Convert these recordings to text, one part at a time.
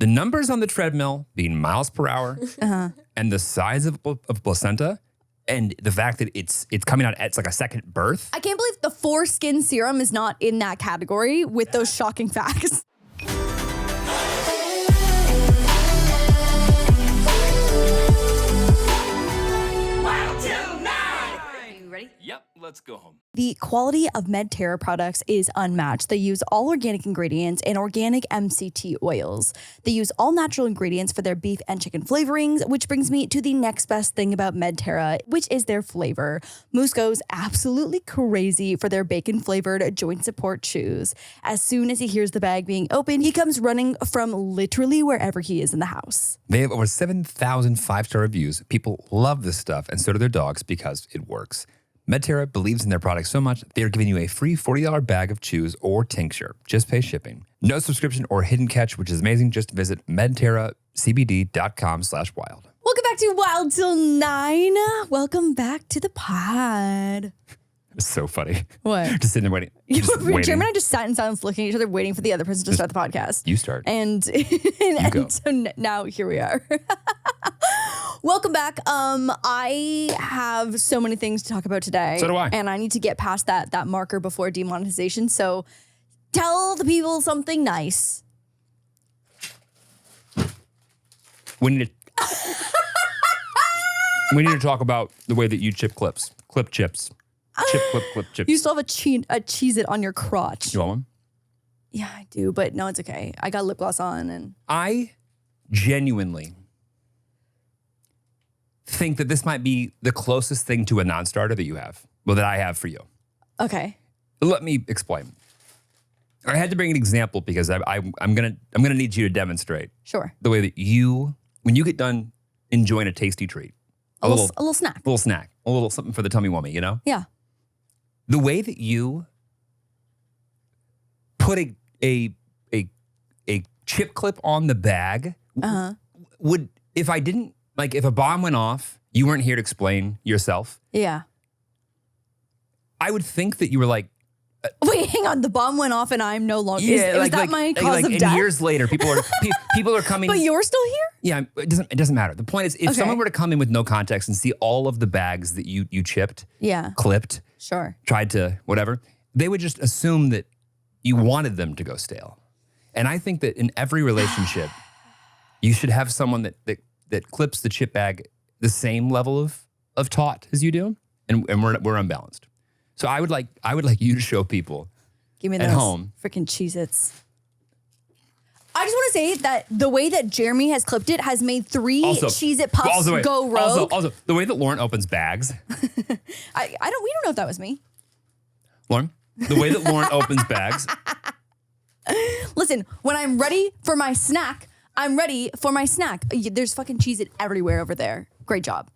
The numbers on the treadmill being miles per hour and the size of placenta and the fact that it's coming out, it's like a second birth. I can't believe the foreskin serum is not in that category with those shocking facts. Wild Til 9! Are you ready? Yep, let's go home. The quality of Medterra products is unmatched. They use all organic ingredients and organic MCT oils. They use all natural ingredients for their beef and chicken flavorings, which brings me to the next best thing about Medterra, which is their flavor. Moose goes absolutely crazy for their bacon-flavored joint support chews. As soon as he hears the bag being opened, he comes running from literally wherever he is in the house. They have over 7,000 five-star reviews. People love this stuff, and so do their dogs because it works. Medterra believes in their products so much, they are giving you a free $40 bag of chews or tincture. Just pay shipping. No subscription or hidden catch, which is amazing. Just visit medterracbd.com/wild. Welcome back to Wild Til 9. Welcome back to the pod. It's so funny. What? Just sitting there waiting. Just waiting. Jeremy and I just sat in silence looking at each other, waiting for the other person to start the podcast. You start. And so now here we are. Welcome back. I have so many things to talk about today. So do I. And I need to get past that marker before demonetization. So tell the people something nice. We need to talk about the way that you chip clips. Clip chips. Chip, clip chips. You still have a Cheez-It on your crotch. You want one? Yeah, I do, but no, it's okay. I got lip gloss on and I genuinely think that this might be the closest thing to a non-starter that you have. Well, that I have for you. okay. Let me explain. I had to bring an example because I'm gonna need you to demonstrate Sure. the way that you, when you get done enjoying a tasty treat, A little snack. a little something for the tummy wummy, you know? Yeah. The way that you put a chip clip on the bag would, if I didn't, like if a bomb went off, you weren't here to explain yourself, Yeah. I would think that you were like, Wait, hang on. The bomb went off and I'm no longer. yeah, is that my cause of and death? years later, people are coming. But you're still here? Yeah, it doesn't matter. The point is, if someone were to come in with no context and see all of the bags that you chipped, Yeah. clipped, Sure. tried to whatever, they would just assume that you wanted them to go stale. And I think that in every relationship, you should have someone that clips the chip bag the same level of taut as you do, and we're unbalanced. So I would like you to show people Give me at those home freaking Cheez-Its. I just want to say that the way that Jeremy has clipped it has made three Cheez-It Puffs go rogue. Also, the way that Lauren opens bags. We don't know if that was me. Lauren, the way that Lauren opens bags. Listen, when I'm ready for my snack, I'm ready for my snack. There's fucking Cheez-It everywhere over there. Great job.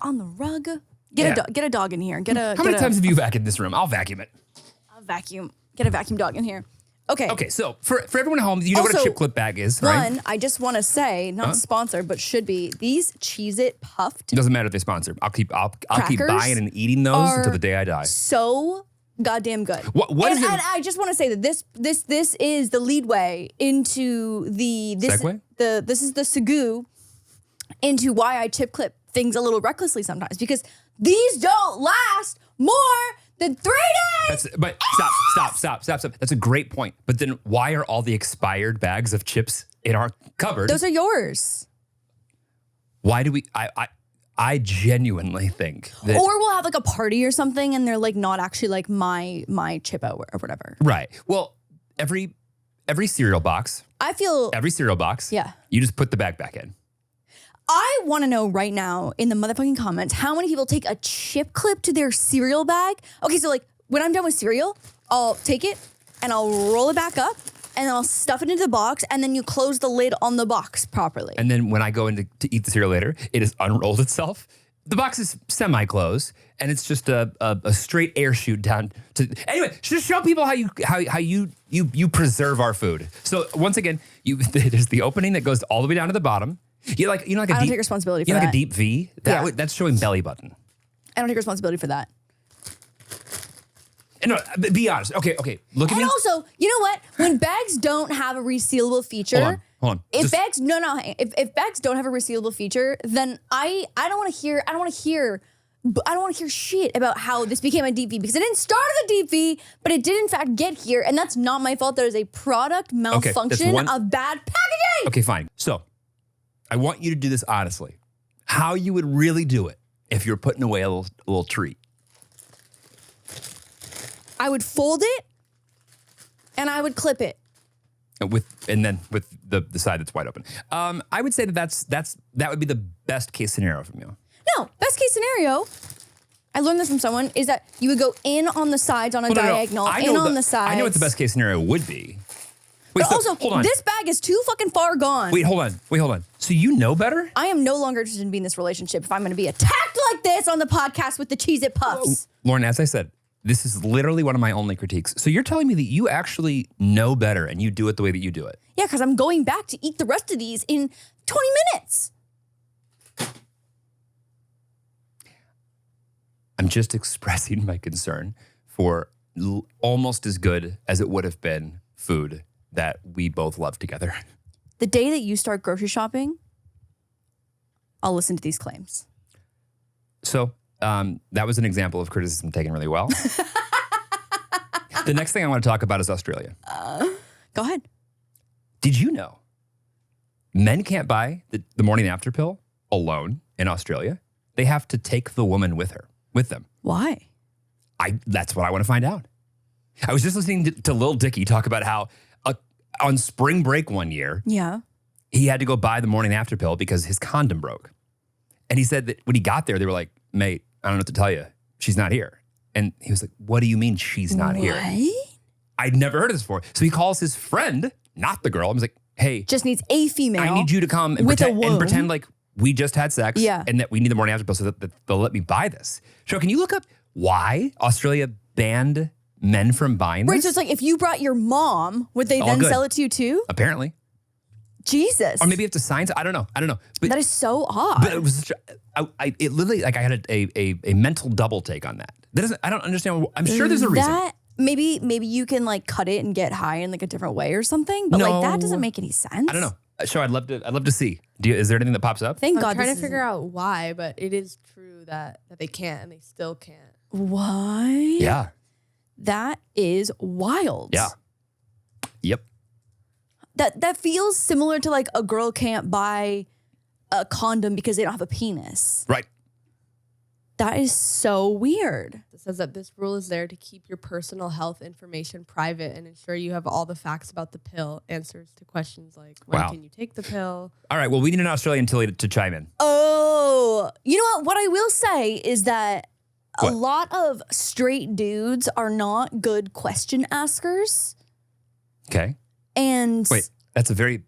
On the rug. Get a dog in here. How many times have you vacuumed this room? I'll vacuum it. I'll vacuum. Get a vacuum dog in here. Okay. Okay, so for everyone at home, you know what a chip clip bag is, right? One, I just want to say, not sponsored, but should be, these Cheez-It Puffed It doesn't matter if they sponsor. I'll keep Crackers buying and eating those until the day I die. so goddamn good. What is it? And I just want to say that this is the lead way into Segue? This is the segue into why I chip clip things a little recklessly sometimes, because these don't last more than 3 days. But stop. That's a great point. But then why are all the expired bags of chips in our cupboard? Those are yours. Why do we? I genuinely think that. Or we'll have like a party or something, and they're like not actually like my chip out or whatever. Right. Well, every cereal box. I feel Every cereal box. Yeah. You just put the bag back in. I want to know right now in the motherfucking comments how many people take a chip clip to their cereal bag. Okay, so like when I'm done with cereal, I'll take it and I'll roll it back up and then I'll stuff it into the box and then you close the lid on the box properly. And then when I go in to eat the cereal later, it has unrolled itself. The box is semi-closed and it's just a straight air chute down to. Anyway, just show people how you preserve our food. So once again, there's the opening that goes all the way down to the bottom. I don't take responsibility for like that. a deep V? That's showing belly button. I don't take responsibility for that. No, be honest. Okay. Look at me. And also, you know what? When bags don't have a resealable feature, Hold on. If bags don't have a resealable feature, then I don't want to hear shit about how this became a deep V, because it didn't start as a deep V, but it did in fact get here, and that's not my fault. There is a product malfunction of bad packaging. Okay, fine. So I want you to do this honestly. How you would really do it if you're putting away a little treat. I would fold it and I would clip it. With the side that's wide open. I would say that would be the best case scenario from you. No, best case scenario, I learned this from someone, is that you would go in on the sides on a diagonal, on the sides. I know what the best case scenario would be. Wait, but also, hold on. This bag is too fucking far gone. Wait, hold on. So you know better? I am no longer interested in being in this relationship if I'm going to be attacked like this on the podcast with the Cheez-It Puffs. Lauren, as I said, this is literally one of my only critiques. So you're telling me that you actually know better and you do it the way that you do it? Yeah, because I'm going back to eat the rest of these in 20 minutes. I'm just expressing my concern for almost as good as it would have been food that we both love together. The day that you start grocery shopping, I'll listen to these claims. So that was an example of criticism taken really well. The next thing I want to talk about is Australia. Go ahead. Did you know men can't buy the morning after pill alone in Australia? They have to take the woman with them. Why? That's what I want to find out. I was just listening to Lil Dicky talk about how on spring break one year, he had to go buy the morning after pill because his condom broke. And he said that when he got there, they were like, mate, I don't know what to tell you. She's not here. And he was like, what do you mean she's not here? I'd never heard of this before. So he calls his friend, not the girl. I was like, hey. Just needs a female. I need you to come and pretend like we just had sex and that we need the morning after pill so that they'll let me buy this. So can you look up why Australia banned men from buying this? Right, so it's like if you brought your mom, would they then sell it to you too? Apparently. Jesus. Or maybe you have to sign. I don't know. But that is so odd. But it was it literally, like, I had a mental double take on that. I don't understand. I'm sure there's a reason. Maybe you can like cut it and get high in like a different way or something. But like that doesn't make any sense. I don't know. Sure, I'd love to see. Is there anything that pops up? Thank God. I'm trying to figure out why, but it is true that they can't and they still can't. Why? Yeah. That is wild. Yeah. Yep. That feels similar to like a girl can't buy a condom because they don't have a penis. Right. That is so weird. It says that this rule is there to keep your personal health information private and ensure you have all the facts about the pill, answers to questions like when can you take the pill? All right, well, we need an Australian to chime in. Oh, you know what? What I will say is that a lot of straight dudes are not good question askers. Okay. And wait, that's a very...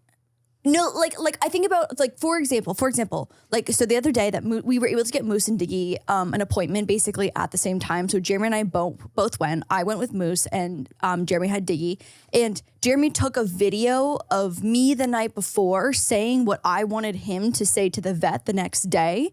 No, like I think about, like, for example, like, so the other day that we were able to get Moose and Diggy an appointment basically at the same time. So Jeremy and I both went. I went with Moose and Jeremy had Diggy. And Jeremy took a video of me the night before saying what I wanted him to say to the vet the next day.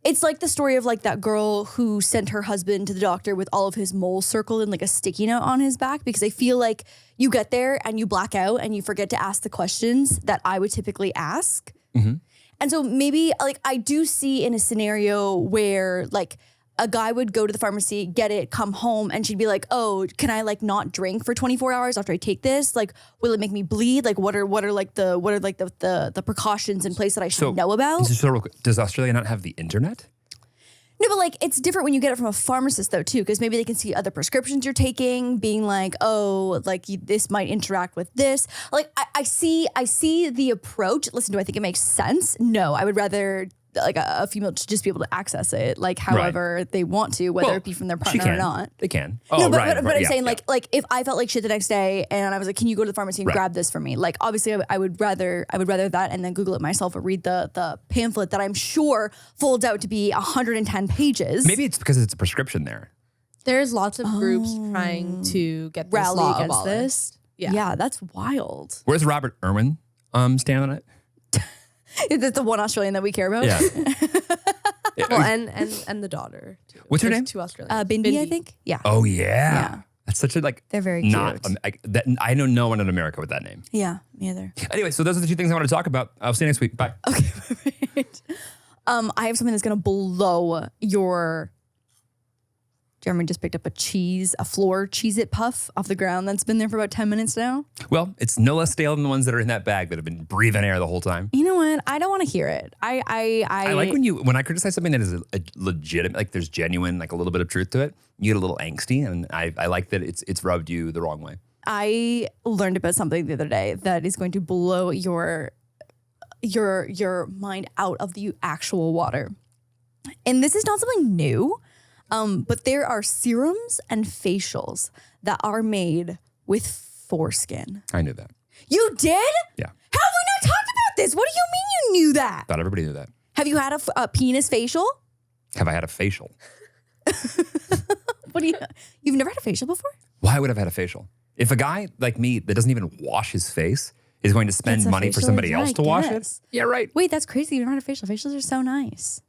It's like the story of like that girl who sent her husband to the doctor with all of his moles circled and like a sticky note on his back, because I feel like you get there and you black out and you forget to ask the questions that I would typically ask. Mm-hmm. And so maybe like I do see in a scenario where like a guy would go to the pharmacy, get it, come home, and she'd be like, "Oh, can I like not drink for 24 hours after I take this? Like, will it make me bleed? Like, what are the precautions in place that I should know about?" So real quick, does Australia not have the internet? No, but like it's different when you get it from a pharmacist though too, because maybe they can see other prescriptions you're taking, being like, "Oh, like this might interact with this." Like I see the approach. Listen, do I think it makes sense? No, I would rather like a female to just be able to access it like however they want to, whether it be from their partner or not. They can. Oh, no, but I'm saying like if I felt like shit the next day and I was like, "Can you go to the pharmacy and grab this for me?" Like obviously I would rather that and then Google it myself or read the pamphlet that I'm sure folds out to be 110 pages. Maybe it's because it's a prescription there. There's lots of groups trying to get this rally law against abolished. this. Yeah, that's wild. Where's Robert Irwin stand on it? Is it the one Australian that we care about? Yeah. Well, and the daughter too. What's her name? Two Australians. Bindi, I think. Yeah. Oh yeah. That's such a like. They're very not. cute. I know no one in America with that name. Yeah, me either. Anyway, so those are the 2 things I want to talk about. I'll see you next week. Bye. Okay, perfect. I have something that's gonna blow your. Jeremy just picked up a floor Cheez-It puff off the ground that's been there for about 10 minutes now. Well, it's no less stale than the ones that are in that bag that have been breathing air the whole time. You know what? I don't want to hear it. I like when I criticize something that is a legitimate, like there's genuine, like a little bit of truth to it. You get a little angsty, and I like that it's rubbed you the wrong way. I learned about something the other day that is going to blow your mind out of the actual water. And this is not something new. But there are serums and facials that are made with foreskin. I knew that. You did? Yeah. How have we not talked about this? What do you mean you knew that? Thought everybody knew that. Have you had a penis facial? Have I had a facial? You've never had a facial before? Why would I have had a facial? If a guy like me that doesn't even wash his face is going to spend Gets a money for facial? somebody Yeah, else I to wash it? guess. Yeah, right. Wait, that's crazy. You've never had a facial. Facials are so nice.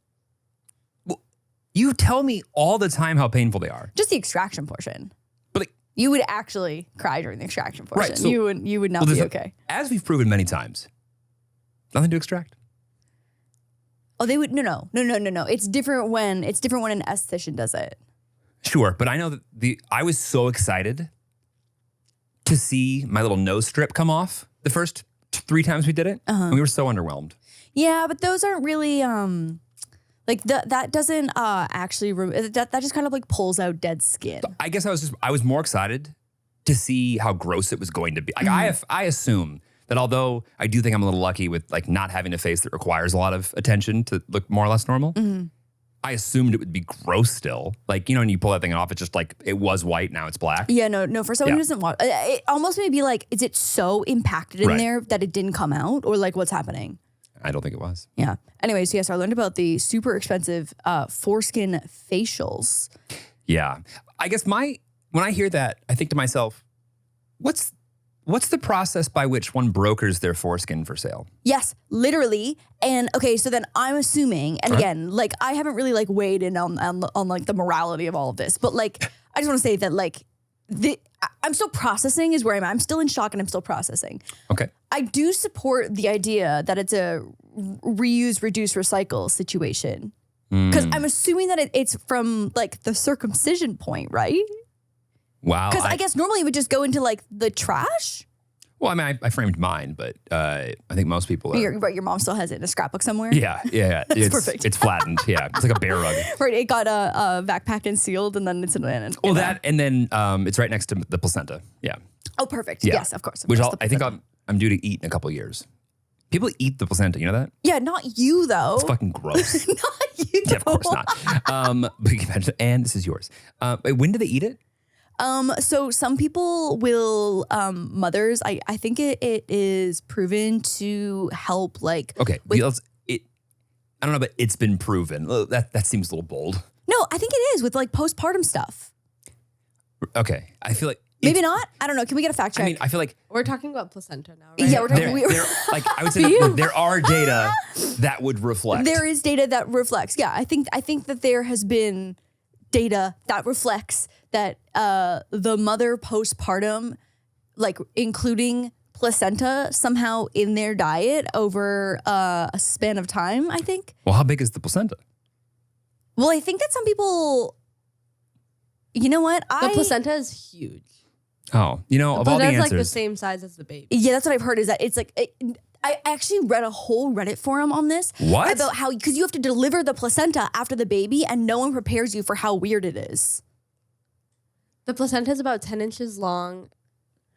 You tell me all the time how painful they are. Just the extraction portion. But like, You would actually cry during the extraction portion. Right, so- you would not be okay. As we've proven many times, nothing to extract. Oh, they would no. It's different when an esthetician does it. Sure, but I know that I was so excited to see my little nose strip come off the first 3 times we did it. And we were so underwhelmed. Yeah, but those aren't really like that doesn't actually that just kind of like pulls out dead skin. I guess I was more excited to see how gross it was going to be. Like I assume that although I do think I'm a little lucky with like not having a face that requires a lot of attention to look more or less normal. I assumed it would be gross still. Like, you know, when you pull that thing off, it's just like, it was white, now it's black. Yeah, no. For someone who doesn't watch, it almost made me be like, is it so impacted in there that it didn't come out? Or like, what's happening? I don't think it was. Yeah. Anyways, yes, I learned about the super expensive foreskin facials. Yeah. I guess when I hear that, I think to myself, what's the process by which one brokers their foreskin for sale? Yes, literally. And okay, so then I'm assuming, and again, like I haven't really like weighed in on like the morality of all of this, but like I just want to say that like I'm still processing is where I'm at. I'm still in shock and I'm still processing. Okay. I do support the idea that it's a reuse, reduce, recycle situation. Because I'm assuming that it's from like the circumcision point, right? Wow. Because I guess normally it would just go into like the trash. Well, I mean, I framed mine, but I think most people are. Your mom still has it in a scrapbook somewhere? Yeah. It's perfect. It's flattened. Yeah. It's like a bear rug. Right. It got backpacked and sealed and then it's in an. Well, that, and then it's right next to the placenta. Yeah. Oh, perfect. Yeah. Yes, of course. Which I think I'm due to eat in a couple of years. People eat the placenta, you know that? Yeah, not you though. It's fucking gross. Not you. Yeah, of course not. But you can imagine, and this is yours. When do they eat it? So some people will, mothers, I think it is proven to help like. Okay. I don't know, but it's been proven. That seems a little bold. No, I think it is with like postpartum stuff. Okay. I feel like. Maybe not. I don't know. Can we get a fact check? I mean, I feel like. We're talking about placenta now, right? Yeah, we're talking. Like I would say that there are data that would reflect. There is data that reflects. Yeah, I think that there has been data that reflects that the mother postpartum, like including placenta somehow in their diet over a span of time, I think. Well, how big is the placenta? Well, I think that some people, you know what? The placenta is huge. Oh, you know, of all the That's answers. like the same size as the baby. Yeah, that's what I've heard is that it's like, I actually read a whole Reddit forum on this. What? About how, because you have to deliver the placenta after the baby and no one prepares you for how weird it is. The placenta is about 10 inches long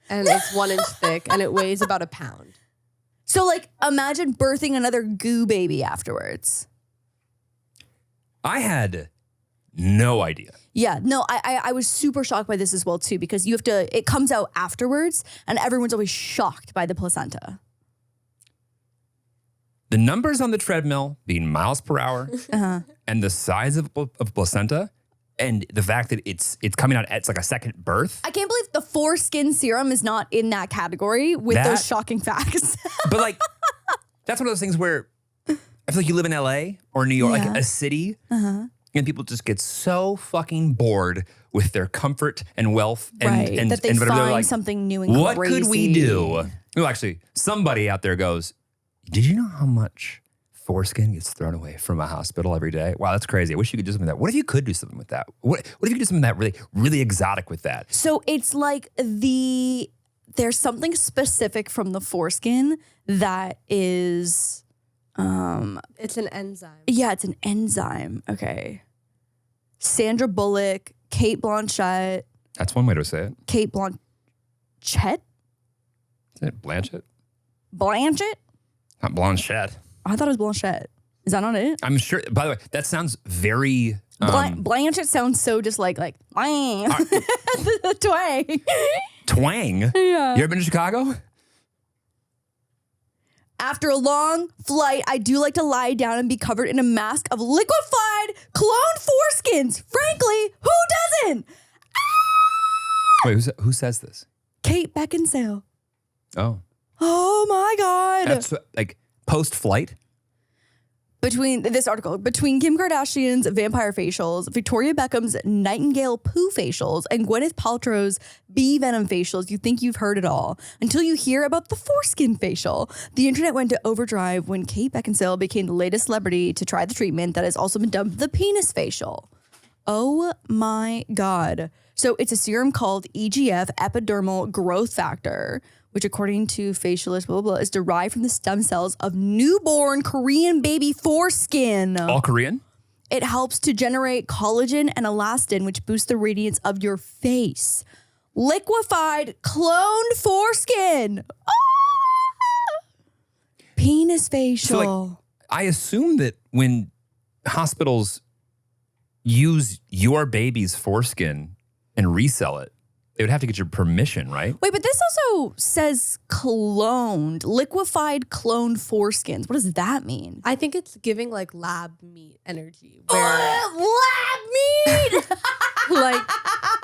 and it's 1 inch thick and it weighs about a pound. So like imagine birthing another goo baby afterwards. I had no idea. Yeah, no, I was super shocked by this as well too, because it comes out afterwards and everyone's always shocked by the placenta. The numbers on the treadmill being miles per hour and the size of placenta and the fact that it's coming out at like a second birth. I can't believe the foreskin serum is not in that category with those shocking facts. But like, that's one of those things where I feel like you live in LA or New York, like a city, And people just get so fucking bored with their comfort and wealth and that they whatever. They're find like, something new and what crazy. could we do? Well, actually, somebody out there goes, did you know how much foreskin gets thrown away from a hospital every day? Wow, that's crazy. I wish you could do something with that. What if you could do something with that? What if you could do something that really exotic with that? So it's like there's something specific from the foreskin that is... It's an enzyme. Yeah, it's an enzyme. Okay. Sandra Bullock, Kate Blanchett. That's one way to say it. Kate Blanchett? Isn't it Blanchett? Blanchett? Not Blanchett. I thought it was Blanchett. Is that not it? I'm sure. By the way, that sounds very. Blanchett sounds so just like twang. Twang. Twang? Yeah. You ever been to Chicago? After a long flight, I do like to lie down and be covered in a mask of liquefied clone foreskins. Frankly, who doesn't? Wait, who says this? Kate Beckinsale. Oh. Oh my God. That's like post-flight? Between Kim Kardashian's vampire facials, Victoria Beckham's nightingale poo facials, and Gwyneth Paltrow's bee venom facials, you think you've heard it all until you hear about the foreskin facial. The internet went to overdrive when Kate Beckinsale became the latest celebrity to try the treatment that has also been dubbed the penis facial. Oh my God. So it's a serum called EGF, epidermal growth factor, which according to facialists, blah, blah, blah, is derived from the stem cells of newborn Korean baby foreskin. All Korean? It helps to generate collagen and elastin, which boosts the radiance of your face. Liquefied cloned foreskin. Ah! Penis facial. So like, I assume that when hospitals use your baby's foreskin and resell it, they would have to get your permission, right? Wait, but this also says cloned, liquefied cloned foreskins. What does that mean? I think it's giving like lab meat energy. Lab meat! Like,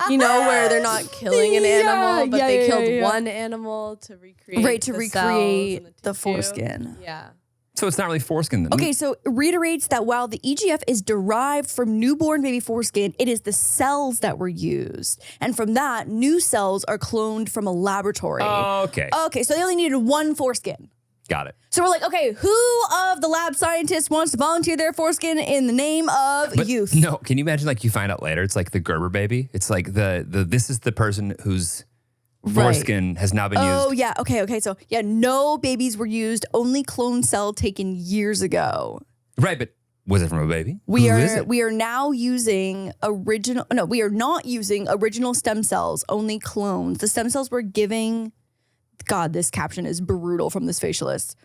you know, where they're not killing an animal, but they killed one animal to recreate Right, to the recreate cells and the tissue. foreskin. Yeah. So it's not really foreskin then. Okay, so it reiterates that while the EGF is derived from newborn baby foreskin, it is the cells that were used. And from that, new cells are cloned from a laboratory. Oh, okay. Okay, so they only needed one foreskin. Got it. So we're like, okay, who of the lab scientists wants to volunteer their foreskin in the name of youth? No, can you imagine like you find out later, it's like the Gerber baby. It's like this is the person whose foreskin has now been used. Oh, yeah. Okay. So, yeah, no babies were used, only clone cell taken years ago. Right, but was it from a baby? We Who is it? are now using we are not using original stem cells, only clones. The stem cells we're giving, God, this caption is brutal from this facialist.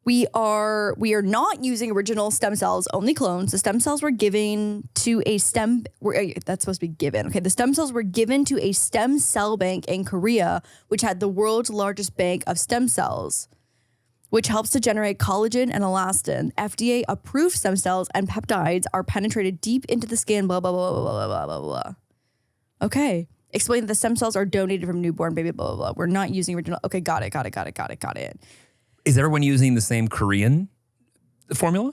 We are not using original stem cells, only clones. The stem cells were given to a that's supposed to be given. Okay, the stem cells were given to a stem cell bank in Korea, which had the world's largest bank of stem cells, which helps to generate collagen and elastin. FDA-approved stem cells and peptides are penetrated deep into the skin, blah, blah, blah, blah, blah, blah, blah, blah. Okay. Explain that the stem cells are donated from newborn baby, blah, blah, blah. We're not using original. Okay, got it. Is everyone using the same Korean formula?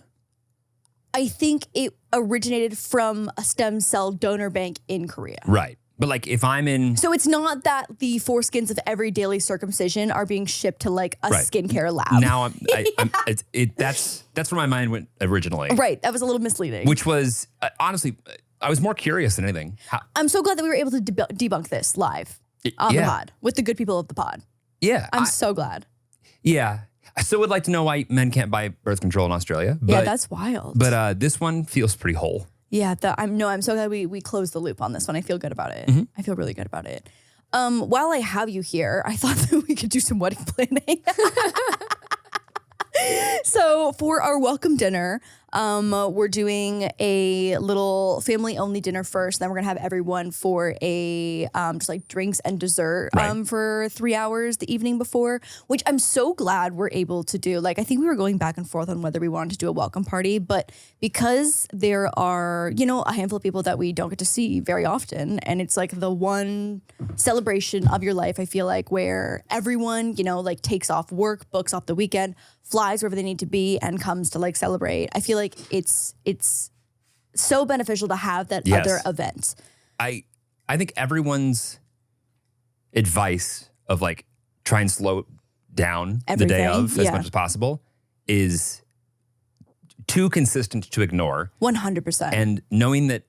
I think it originated from a stem cell donor bank in Korea. Right. But like if I'm in... So it's not that the foreskins of every daily circumcision are being shipped to like a Right. skincare lab. Now that's where my mind went originally. Right. That was a little misleading. Which was, honestly, I was more curious than anything. I'm so glad that we were able to debunk this live on the pod with the good people of the pod. Yeah. I'm so glad. Yeah. I still would like to know why men can't buy birth control in Australia. But, Yeah, that's wild. But this one feels pretty whole. Yeah, I'm so glad we closed the loop on this one. I feel good about it. Mm-hmm. I feel really good about it. While I have you here, I thought that we could do some wedding planning. So for our welcome dinner, we're doing a little family-only dinner first. Then we're gonna have everyone for a just like drinks and dessert Right. for 3 hours the evening before, which I'm so glad we're able to do. Like I think we were going back and forth on whether we wanted to do a welcome party, but because there are, a handful of people that we don't get to see very often, and it's like the one celebration of your life, I feel like, where everyone, like takes off work, books off the weekend, flies wherever they need to be, and comes to like celebrate. I feel like it's so beneficial to have that Yes. other event. I think everyone's advice of like try and slow down the day Everything, of as yeah. much as possible is too consistent to ignore. 100%. And knowing that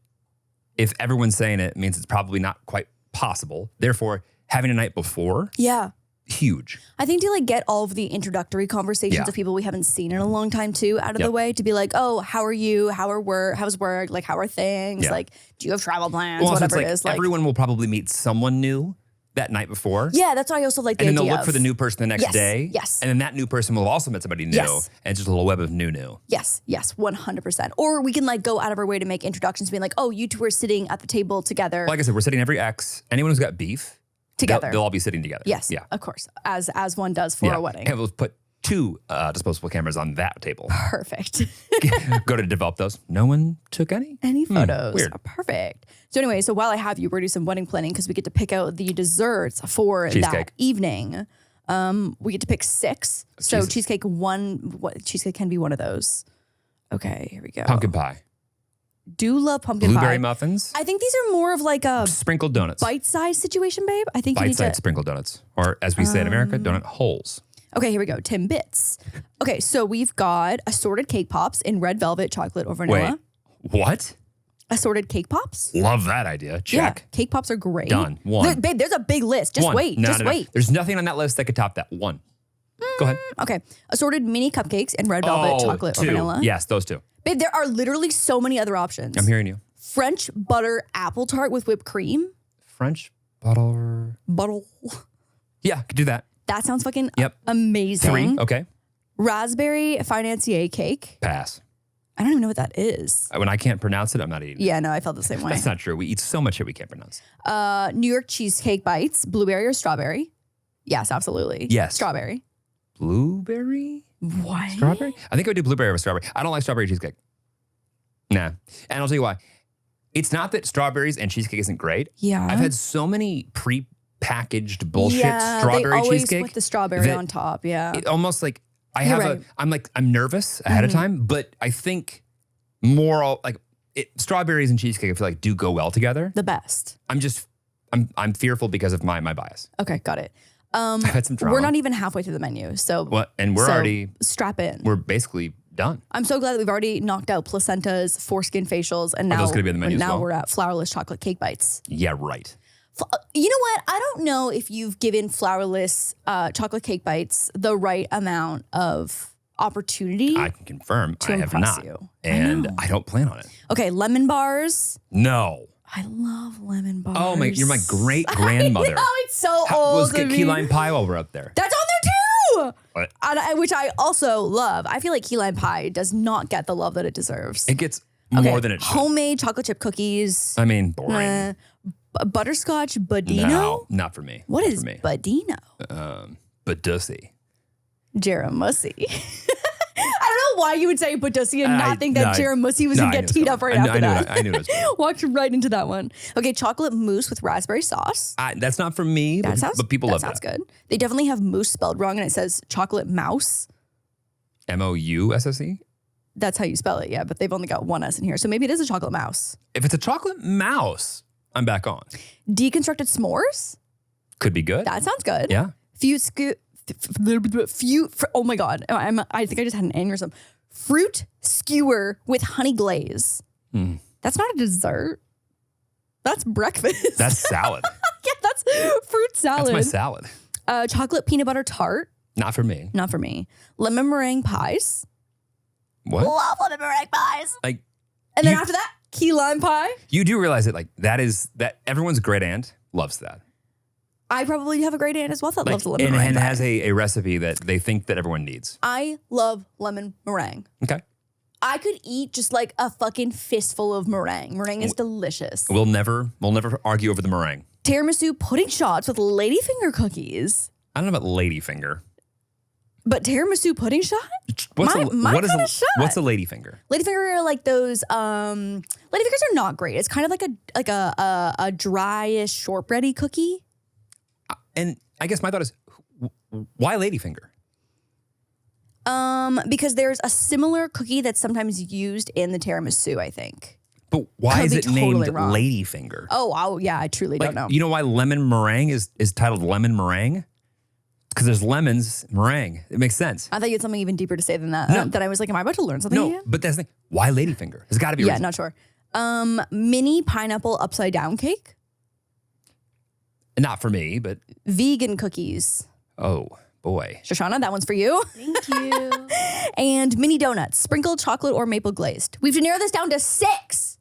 if everyone's saying it means it's probably not quite possible. Therefore, having a night before, yeah. huge. I think to like get all of the introductory conversations Yeah. of people we haven't seen in a long time too out of the Yep. way, to be like, oh, how are you? How's work? Like, how are things? Yeah. Like, do you have travel plans? Well, also, Whatever it's it is. like Like, everyone will probably meet someone new that night before. yeah, that's why I also like the And then idea they'll look of, for the new person the next Yes, day. yes. And then that new person will also meet somebody new. Yes. And it's just a little web of new. Yes, 100%. Or we can like go out of our way to make introductions, being like, oh, you two are sitting at the table together. Like I said, we're sitting every X. Anyone who's got beef, Together. they'll all be sitting together. Yes, Yeah. of course, as one does for a wedding. And we'll put 2 disposable cameras on that table. Perfect. Go to develop those. No one took any? Any photos. weird. Perfect. So anyway, so while I have you, we're doing some wedding planning because we get to pick out the desserts for that Cheesecake. evening. We get to pick 6. So Jesus. cheesecake can be one of those. Okay, here we go. Pumpkin pie. Do love pumpkin Blueberry pie. muffins. I think these are more of like a Sprinkled donuts. bite-sized situation, babe. I think you need Bite-sized to. sprinkled donuts. Or as we say in America, donut holes. Okay, here we go. Timbits. Okay, so we've got assorted cake pops in red velvet, chocolate, or vanilla. Wait, what? Assorted cake pops. Love that idea. Check. Yeah, cake pops are great. Done. One. Look, babe, there's a big list. Just One. wait. No, Just no, no. wait. There's nothing on that list that could top that. 1. Go ahead. Okay. Assorted mini cupcakes in red velvet, chocolate, 2. or vanilla. Yes, those 2. Babe, there are literally so many other options. I'm hearing you. French butter apple tart with whipped cream. French butter. Bottle. Yeah, could do that. That sounds fucking Yep. amazing. 3. Okay. Raspberry financier cake. Pass. I don't even know what that is. When I can't pronounce it, I'm not eating it. Yeah, no, I felt the same way. That's not true. We eat so much shit we can't pronounce. New York cheesecake bites, blueberry or strawberry? Yes, absolutely. Yes. Strawberry. Blueberry? What? Strawberry? I think I would do blueberry over strawberry. I don't like strawberry cheesecake. Nah. And I'll tell you why. It's not that strawberries and cheesecake isn't great. Yeah. I've had so many pre-packaged bullshit yeah, strawberry they always cheesecake. put the strawberry that on top. Yeah. It almost like I You're have right. I'm nervous ahead of time, but I think more like strawberries and cheesecake I feel like do go well together. The best. I'm fearful because of my bias. Okay, got it. I've had some trauma. We're not even halfway through the menu, so What? And we're so already strap in. we're basically done. I'm so glad that we've already knocked out placentas, foreskin facials, and Are now those gonna be on the menu as now well? we're at flourless chocolate cake bites. Yeah, right. You know what? I don't know if you've given flourless chocolate cake bites the right amount of opportunity. I can confirm I have impress not. you. And I don't plan on it. Okay, lemon bars. No. I love lemon bars. Oh my, you're my great grandmother. Oh, it's so old. Let's get of key me. lime pie while we're up there. That's on there too. What? Which I also love. I feel like key lime pie does not get the love that it deserves. It gets Okay, more than it should. Homemade chocolate chip cookies. I mean, boring. Butterscotch Budino. No, not for me. What Not is for me? Budino? Badussy. Jaramussy. I don't know why you would say Badussy and not think that Jaramussy was no, going to I get knew it teed was up right coming. after I knew that. I knew it was coming. Walked right into that one. Okay, chocolate mousse with raspberry sauce. That's not for me, That sounds but people love sounds that. good. They definitely have mousse spelled wrong and it says chocolate mouse. MOUSSE? That's how you spell it, yeah, but they've only got one S in here. So maybe it is a chocolate mouse. If it's a chocolate mouse, I'm back on. Deconstructed s'mores? Could be good. That sounds good. Yeah. Oh my God. I think I just had an aneurysm. Fruit skewer with honey glaze. That's not a dessert. That's breakfast. That's salad. yeah, that's fruit salad. That's my salad. Chocolate peanut butter tart. Not for me. Not for me. Lemon meringue pies. What? Love lemon meringue pies. Like, And then you- after that, key lime pie. you do realize that, like, that everyone's great aunt loves that. I probably have a great aunt as well that Like, loves lemon and meringue pie. has a recipe that they think that everyone needs. I love lemon meringue. Okay. I could eat just like a fucking fistful of meringue. Meringue is delicious. We'll never argue over the meringue. Tiramisu pudding shots with ladyfinger cookies. I don't know about ladyfinger. But tiramisu pudding shot? What's My what is kinda a, shot. what's a ladyfinger? Ladyfinger are like those ladyfingers are not great. It's kind of like a dryish shortbready cookie. And I guess my thought is, why ladyfinger? Because there's a similar cookie that's sometimes used in the tiramisu, I think. But why Could is be it totally named wrong. Ladyfinger? Oh, wow. Yeah, I truly don't know. You know why lemon meringue is titled lemon meringue? Because there's lemons, meringue. It makes sense. I thought you had something even deeper to say than that. No. That I was like, am I about to learn something No, here? but that's the thing. Why Ladyfinger? There's got to be a Yeah, reason. not sure. Mini pineapple upside down cake. Not for me, but Vegan cookies. oh boy. Shoshana, that one's for you. Thank you. And mini donuts, sprinkled chocolate or maple glazed. We have to narrow this down to 6,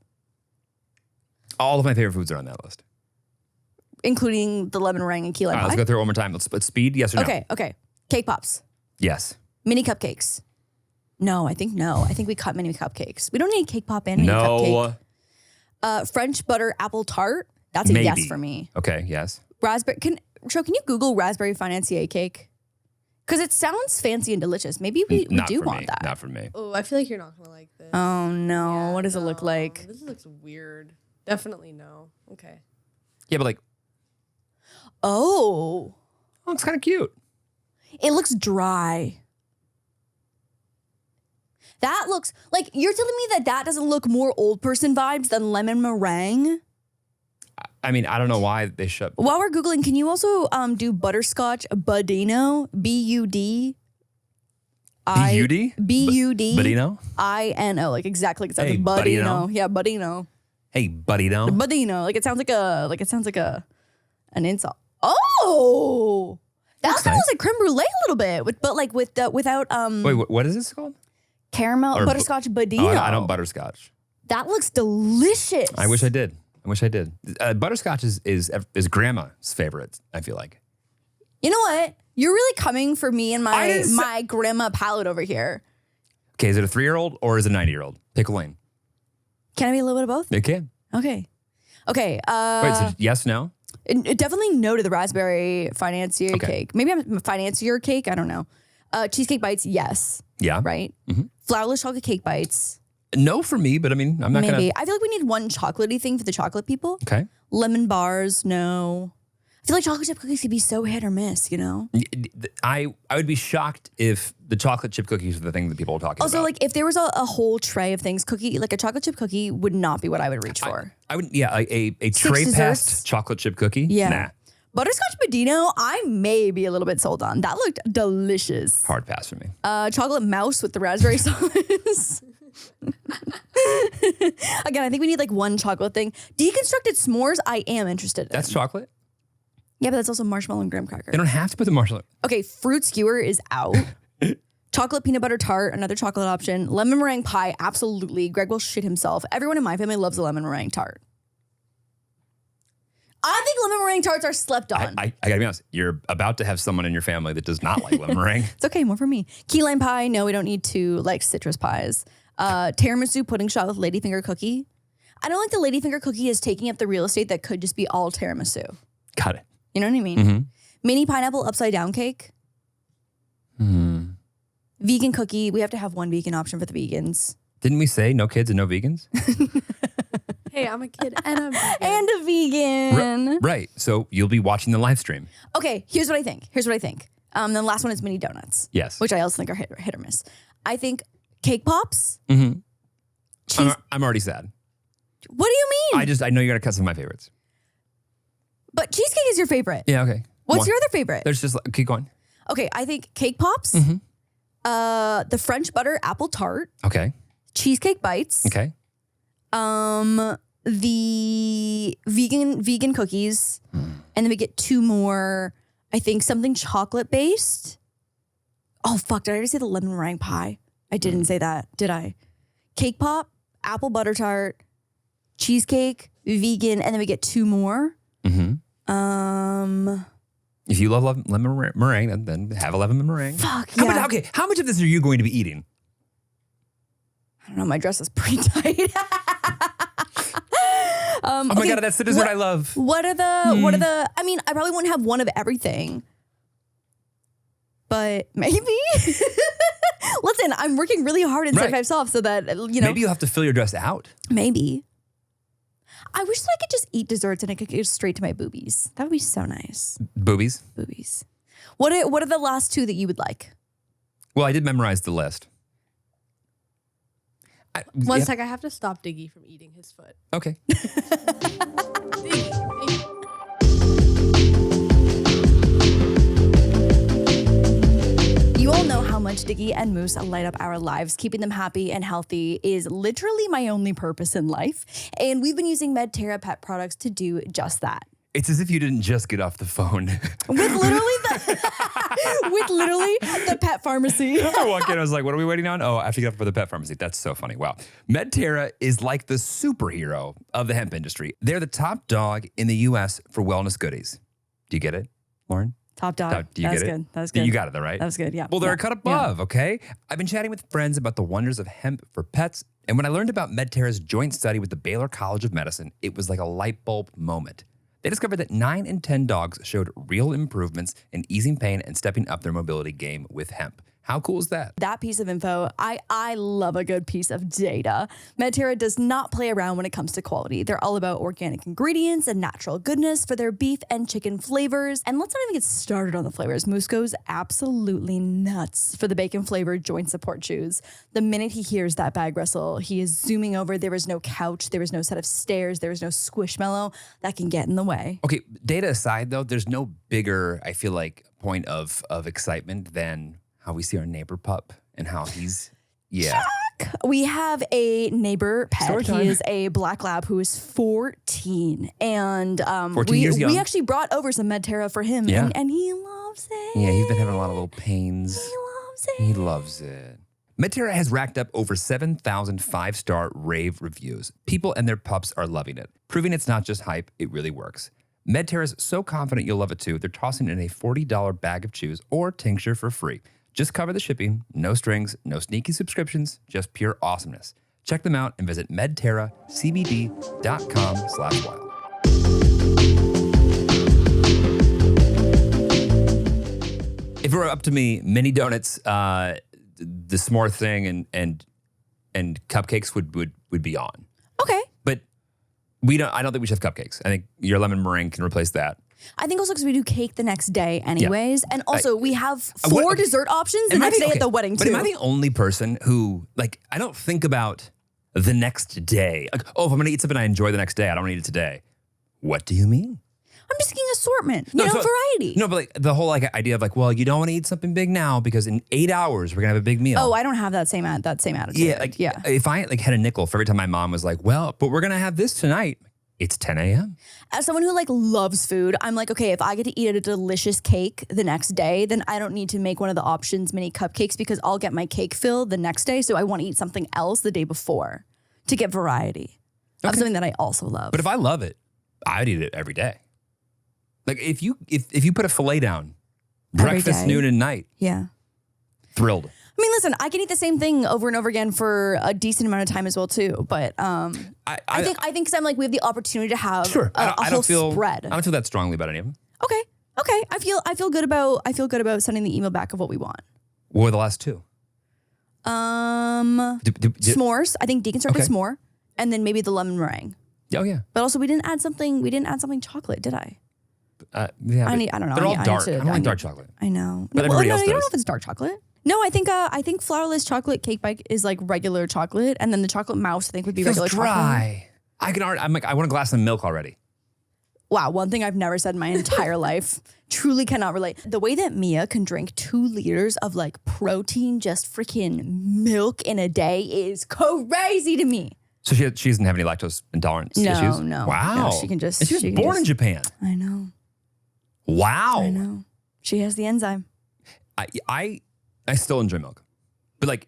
All of my favorite foods are on that list. including the lemon meringue and key lime All right, pie. let's go through it one more time. Let's speed. Yes or no? Okay. Cake pops, Yes. mini cupcakes. No. I think we cut mini cupcakes. We don't need cake pop and mini cupcake. No. French butter apple tart. That's a Maybe. yes for me. Okay. Yes. Raspberry. Can you Google raspberry financier cake? Because it sounds fancy and delicious. Maybe we Not do for want me. that. Not for me. Oh, I feel like you're not gonna like this. Oh no! Yeah, What does it look no. like? This looks weird. Definitely no. Okay. Yeah, but like, Oh, oh, it's kind of cute. it looks dry. That looks like you're telling me that doesn't look more old person vibes than lemon meringue. I mean, I don't know why they shut. While we're googling, can you also do butterscotch budino? B-U-D. B-U-D? B-U-D. Budino? I-N-O. Like exactly like it sounds Hey, like budino. budino. Yeah, budino. Hey, buddy, no. Budino. Like it sounds like an insult. Oh, that Looks sounds nice. like creme brulee a little bit, but like without Wait, what is this called? caramel Or butterscotch budino. Oh, I don't butterscotch. That looks delicious. I wish I did. Butterscotch is grandma's favorite, I feel like. You know what? You're really coming for me and I my didn't say- my grandma palate over here. Okay, is it a 3-year-old or is it a 90-year-old? Pick a lane. Can I be a little bit of both? It can. Okay. Wait, so yes, no? Definitely no to the raspberry financier Okay. cake. Maybe I'm a financier cake. I don't know. Cheesecake bites, yes. Yeah. Right? Mm-hmm. Flourless chocolate cake bites. No for me, but I mean, I'm not Maybe. going to. I feel like we need one chocolatey thing for the chocolate people. Okay. Lemon bars, no. I feel like chocolate chip cookies could be so hit or miss, you know? I would be shocked if the chocolate chip cookies are the thing that people are talking Also, about. like if there was a whole tray of things, like a chocolate chip cookie would not be what I would reach for. I would, yeah, a tray desserts. past chocolate chip cookie. Yeah. Nah, Butterscotch Budino, I may be a little bit sold on. That looked delicious. hard pass for me. Chocolate mouse with the raspberry sauce. Again, I think we need like one chocolate thing. Deconstructed s'mores, I am interested in. That's chocolate. Yeah, but that's also marshmallow and graham cracker. They don't have to put the marshmallow. Okay, fruit skewer is out. Chocolate peanut butter tart, another chocolate option. Lemon meringue pie, absolutely. Greg will shit himself. Everyone in my family loves a lemon meringue tart. I think lemon meringue tarts are slept on. I gotta be honest. You're about to have someone in your family that does not like lemon meringue. It's okay, more for me. Key lime pie, no, we don't need to like citrus pies. Tiramisu pudding shot with ladyfinger cookie. I don't like the ladyfinger cookie is taking up the real estate that could just be all tiramisu. Got it. You know what I mean? Mm-hmm. Mini pineapple upside down cake. Vegan cookie. We have to have one vegan option for the vegans. Didn't we say no kids and no vegans? Hey, I'm a kid and I'm vegan. And a vegan. Right. So you'll be watching the live stream. Okay, here's what I think. The last one is mini donuts. Yes. Which I also think are hit or miss. I think cake pops. Mm-hmm. Cheese. I'm already sad. What do you mean? I know you're gonna cut some of my favorites. But cheesecake is your favorite. Yeah. Okay. What's One. your other favorite? There's just keep going. Okay, I think cake pops. The French butter apple tart. Okay. Cheesecake bites. Okay. The vegan cookies, and then we get 2 more. I think something chocolate based. Oh fuck! Did I already say the lemon meringue pie? I didn't say that, did I? Cake pop, apple butter tart, cheesecake, vegan, and then we get 2 more. If you love lemon meringue, then have a lemon meringue. Fuck How yeah. much, how much of this are you going to be eating? I don't know. My dress is pretty tight. Oh my god, that's the dessert I love. What are the? I mean, I probably wouldn't have one of everything, but maybe. Listen, I'm working really hard inside Right. myself so that Maybe you'll have to fill your dress out. Maybe. I wish that I could just eat desserts and I could go straight to my boobies. That would be so nice. Boobies. Boobies. What are the last 2 that you would like? Well, I did memorize the list. One sec, I have to stop Diggy from eating his foot. Okay. Diggy. You all know how much Diggy and Moose light up our lives. Keeping them happy and healthy is literally my only purpose in life. And we've been using Medterra pet products to do just that. It's as if you didn't just get off the phone. With literally the pet pharmacy. I walked in, I was like, what are we waiting on? Oh, I have to get up for the pet pharmacy. That's so funny. Wow. Medterra is like the superhero of the hemp industry. They're the top dog in the U.S. for wellness goodies. Do you get it, Lauren? Top dog. Do you That was get it? good. That was good. You got it though, right? That was good, yeah. Well, they're Yeah. a cut above, okay? I've been chatting with friends about the wonders of hemp for pets. And when I learned about Medterra's joint study with the Baylor College of Medicine, it was like a light bulb moment. They discovered that 9 in 10 dogs showed real improvements in easing pain and stepping up their mobility game with hemp. How cool is that? That piece of info, I love a good piece of data. Medterra does not play around when it comes to quality. They're all about organic ingredients and natural goodness for their beef and chicken flavors. And let's not even get started on the flavors. Moose goes absolutely nuts for the bacon flavored joint support chews. The minute he hears that bag rustle, he is zooming over. There is no couch, there is no set of stairs, there is no squishmallow that can get in the way. Okay, data aside though, there's no bigger, I feel like, point of excitement than how we see our neighbor pup and how he's, yeah. We have a neighbor pet. Story time. He is a black lab who is 14. And 14 years young. we actually brought over some Medterra for him. Yeah. And he loves it. Yeah, he's been having a lot of little pains. He loves it. He loves it. Medterra has racked up over 7,000 five-star rave reviews. People and their pups are loving it, proving it's not just hype, it really works. Medterra's so confident you'll love it too, they're tossing in a $40 bag of chews or tincture for free. Just cover the shipping, no strings, no sneaky subscriptions, just pure awesomeness. Check them out and visit medterracbd.com/wild. If it were up to me, mini donuts, the s'more thing and cupcakes would be on. Okay. But I don't think we should have cupcakes. I think your lemon meringue can replace that. I think also because we do cake the next day anyways. And also we have 4 what- dessert options the Am I next day okay, at the wedding but too. am I the only person who, like, I don't think about the next day? Like, oh, if I'm going to eat something I enjoy the next day, I don't want to eat it today. What do you mean? I'm just thinking assortment, variety. No, but like the whole idea of well, you don't want to eat something big now because in 8 hours we're gonna have a big meal. Oh, I don't have that same attitude. Yeah, if I had a nickel for every time my mom was like, well, but we're gonna have this tonight. It's 10 a.m. As someone who loves food, I'm like, okay, if I get to eat a delicious cake the next day, then I don't need to make one of the options mini cupcakes because I'll get my cake filled the next day. So I want to eat something else the day before to get variety of something that I also love. But if I love it, I'd eat it every day. Like if you put a filet down, Every breakfast, day. noon, and night, yeah. thrilled. I mean, listen, I can eat the same thing over and over again for a decent amount of time as well too. But I think because I'm we have the opportunity to have Sure, a whole spread. I don't feel that strongly about any of them. Okay. I feel good about sending the email back of what we want. What were the last two? S'mores. I think deconstructed Okay. s'more, and then maybe the lemon meringue. Oh yeah. But also, we didn't add something chocolate, did I? Yeah, I don't know. They're all I need dark. to- I don't like dark chocolate. I know. But everybody else You don't know does. if it's dark chocolate. No, I think flourless chocolate cake bite is regular chocolate, and then the chocolate mouse I think would be Feels regular chocolate. dry. I can already. I want a glass of milk already. Wow, one thing I've never said in my entire life. Truly cannot relate. The way that Mia can drink 2 liters of protein, just freaking milk in a day is crazy to me. So she doesn't have any lactose intolerance issues? No. Wow. No, she can just. And she was born in Japan. I know. Wow. I know. She has the enzyme. I still enjoy milk, but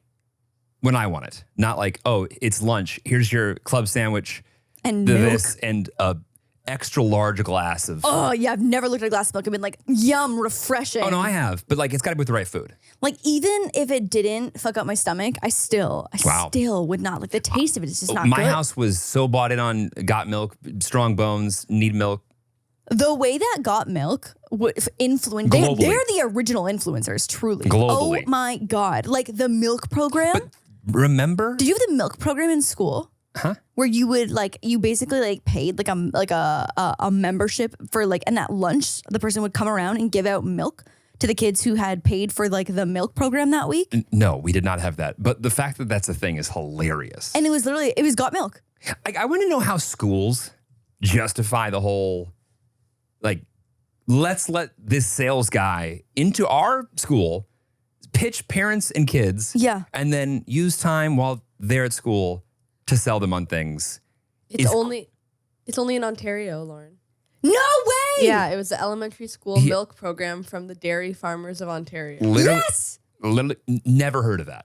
when I want it, not oh, it's lunch. Here's your club sandwich And milk. this and a extra large glass of. Oh yeah, I've never looked at a glass of milk and been yum, refreshing. Oh no, I have, but it's got to be with the right food. Even if it didn't fuck up my stomach, I still would not the taste of it is just not My good. house was so bought in on got milk, strong bones, need milk. The way that Got Milk would influence, they're Globally. the original influencers, truly. Globally. Oh my God. The milk program. But remember? Did you have the milk program in school? Huh? Where you would you basically paid a membership for and at lunch the person would come around and give out milk to the kids who had paid for like the milk program that week. No, we did not have that. But the fact that that's a thing is hilarious. And it was got milk. I want to know how schools justify the whole, like, let's let this sales guy into our school, pitch parents and kids, and then use time while they're at school to sell them on things. It's only in Ontario, Lauren. No way! Yeah, it was the elementary school milk program from the Dairy Farmers of Ontario. Literally, never heard of that.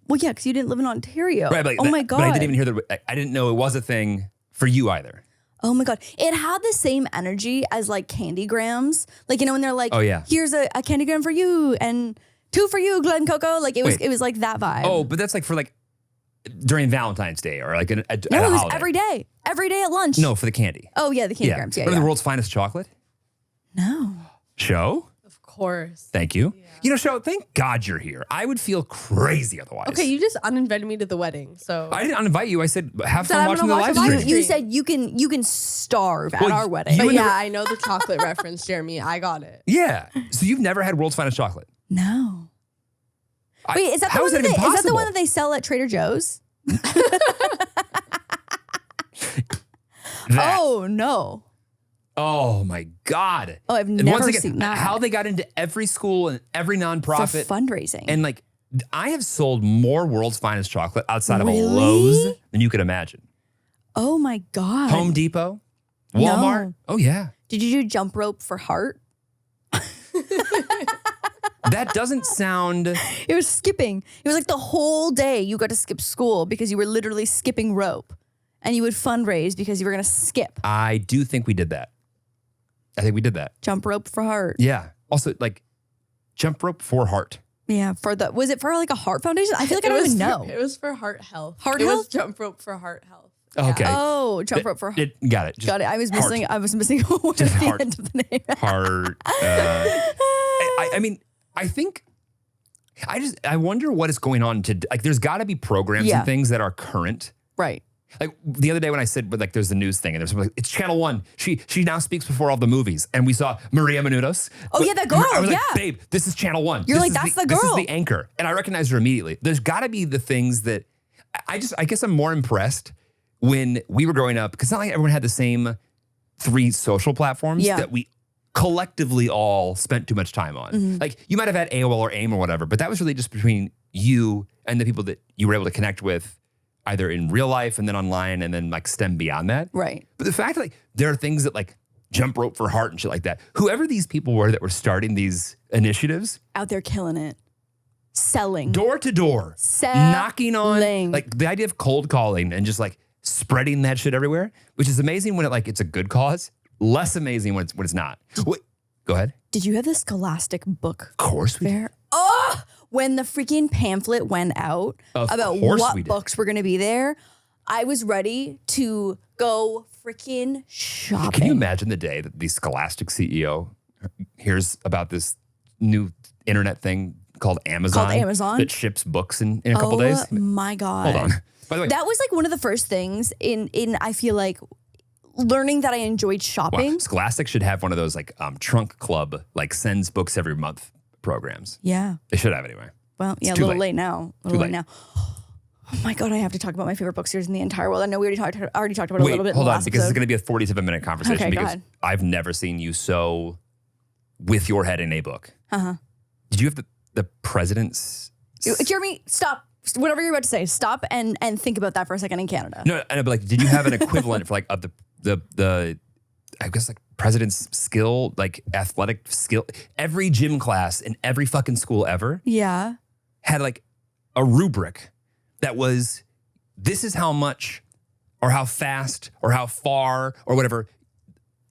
Well, yeah, because you didn't live in Ontario. Right, oh my God. But I didn't even hear that. I didn't know it was a thing for you either. Oh my God. It had the same energy as like candy grams. Like, you know, when they're like, here's a candy gram for you and 2 for you, Glen Coco. Like it was like that vibe. Oh, but that's like for like during Valentine's Day or like no, it was every day. Every day at lunch. No, for the candy. Oh yeah, the candy grams. Yeah, Remember the world's finest chocolate? No. Show? Of course. Thank you. Yeah. You know, Show, thank God you're here. I would feel crazy otherwise. Okay, you just uninvited me to the wedding, so. I didn't uninvite you. I said, have fun watching the live stream. You said you can starve at our wedding. But yeah, I know the chocolate reference, Jeremy. I got it. Yeah. So you've never had world's finest chocolate? No. Wait, is that the one that they sell at Trader Joe's? Oh no. Oh my God. Oh, I've never seen that. How they got into every school and every nonprofit. For fundraising. And like, I have sold more world's finest chocolate outside of a Lowe's than you could imagine. Oh my God. Home Depot? Walmart? No. Oh yeah. Did you do jump rope for heart? That doesn't sound... It was skipping. It was like the whole day you got to skip school because you were literally skipping rope. And you would fundraise because you were going to skip. I do think we did that. I think we did that. Jump rope for heart. Yeah. Also, like, jump rope for heart. Yeah. Was it for like a heart foundation? I feel like I don't even know. It was for heart health. Heart health? health? It was jump rope for heart health. Okay. Oh, jump rope for heart. Got it. Got it. I was missing a word at the end of the name. Heart. I mean, I think... I wonder what is going on like, there's got to be programs and things that are current. Right. Like the other day when I said, like, there's the news thing and there's like, it's Channel 1. She now speaks before all the movies. And we saw Maria Menounos. Oh, yeah, that girl. I was like, babe, this is Channel 1. You're like, that's the girl. This is the anchor. And I recognized her immediately. There's got to be the things that I guess I'm more impressed when we were growing up, because it's not like everyone had the same 3 social platforms that we collectively all spent too much time on. Mm-hmm. Like, you might have had AOL or AIM or whatever, but that was really just between you and the people that you were able to connect with, either in real life and then online, and then like stem beyond that. Right. But the fact that like there are things that like jump rope for heart and shit like that, whoever these people were that were starting these initiatives. Out there killing it. Selling. Door to door. Knocking on. Like the idea of cold calling and just like spreading that shit everywhere, which is amazing when it's a good cause. Less amazing when it's not. Wait, go ahead. Did you have the Scholastic book? Of course we did. Oh, when the freaking pamphlet went out about what books were going to be there, I was ready to go freaking shopping. Can you imagine the day that the Scholastic CEO hears about this new internet thing called Amazon? That ships books in a couple days? Oh my God. Hold on. By the way, that was like one of the first things in I feel like, learning that I enjoyed shopping. Wow. Scholastic should have one of those like trunk club, like sends books every month programs. Yeah. They should have anyway. Well, yeah, a little late now. A little late now. Oh my God, I have to talk about my favorite book series in the entire world. I know we already talked about it a little bit. Hold in the on, last because episode. it's going to be a 47-minute conversation because I've never seen you so with your head in a book. Uh-huh. Did you have the president's... Jeremy, stop. Whatever you're about to say, stop and think about that for a second in Canada. No, but like, did you have an equivalent for like of the I guess like president's skill, like athletic skill? Every gym class in every fucking school ever had like a rubric that was, this is how much or how fast or how far or whatever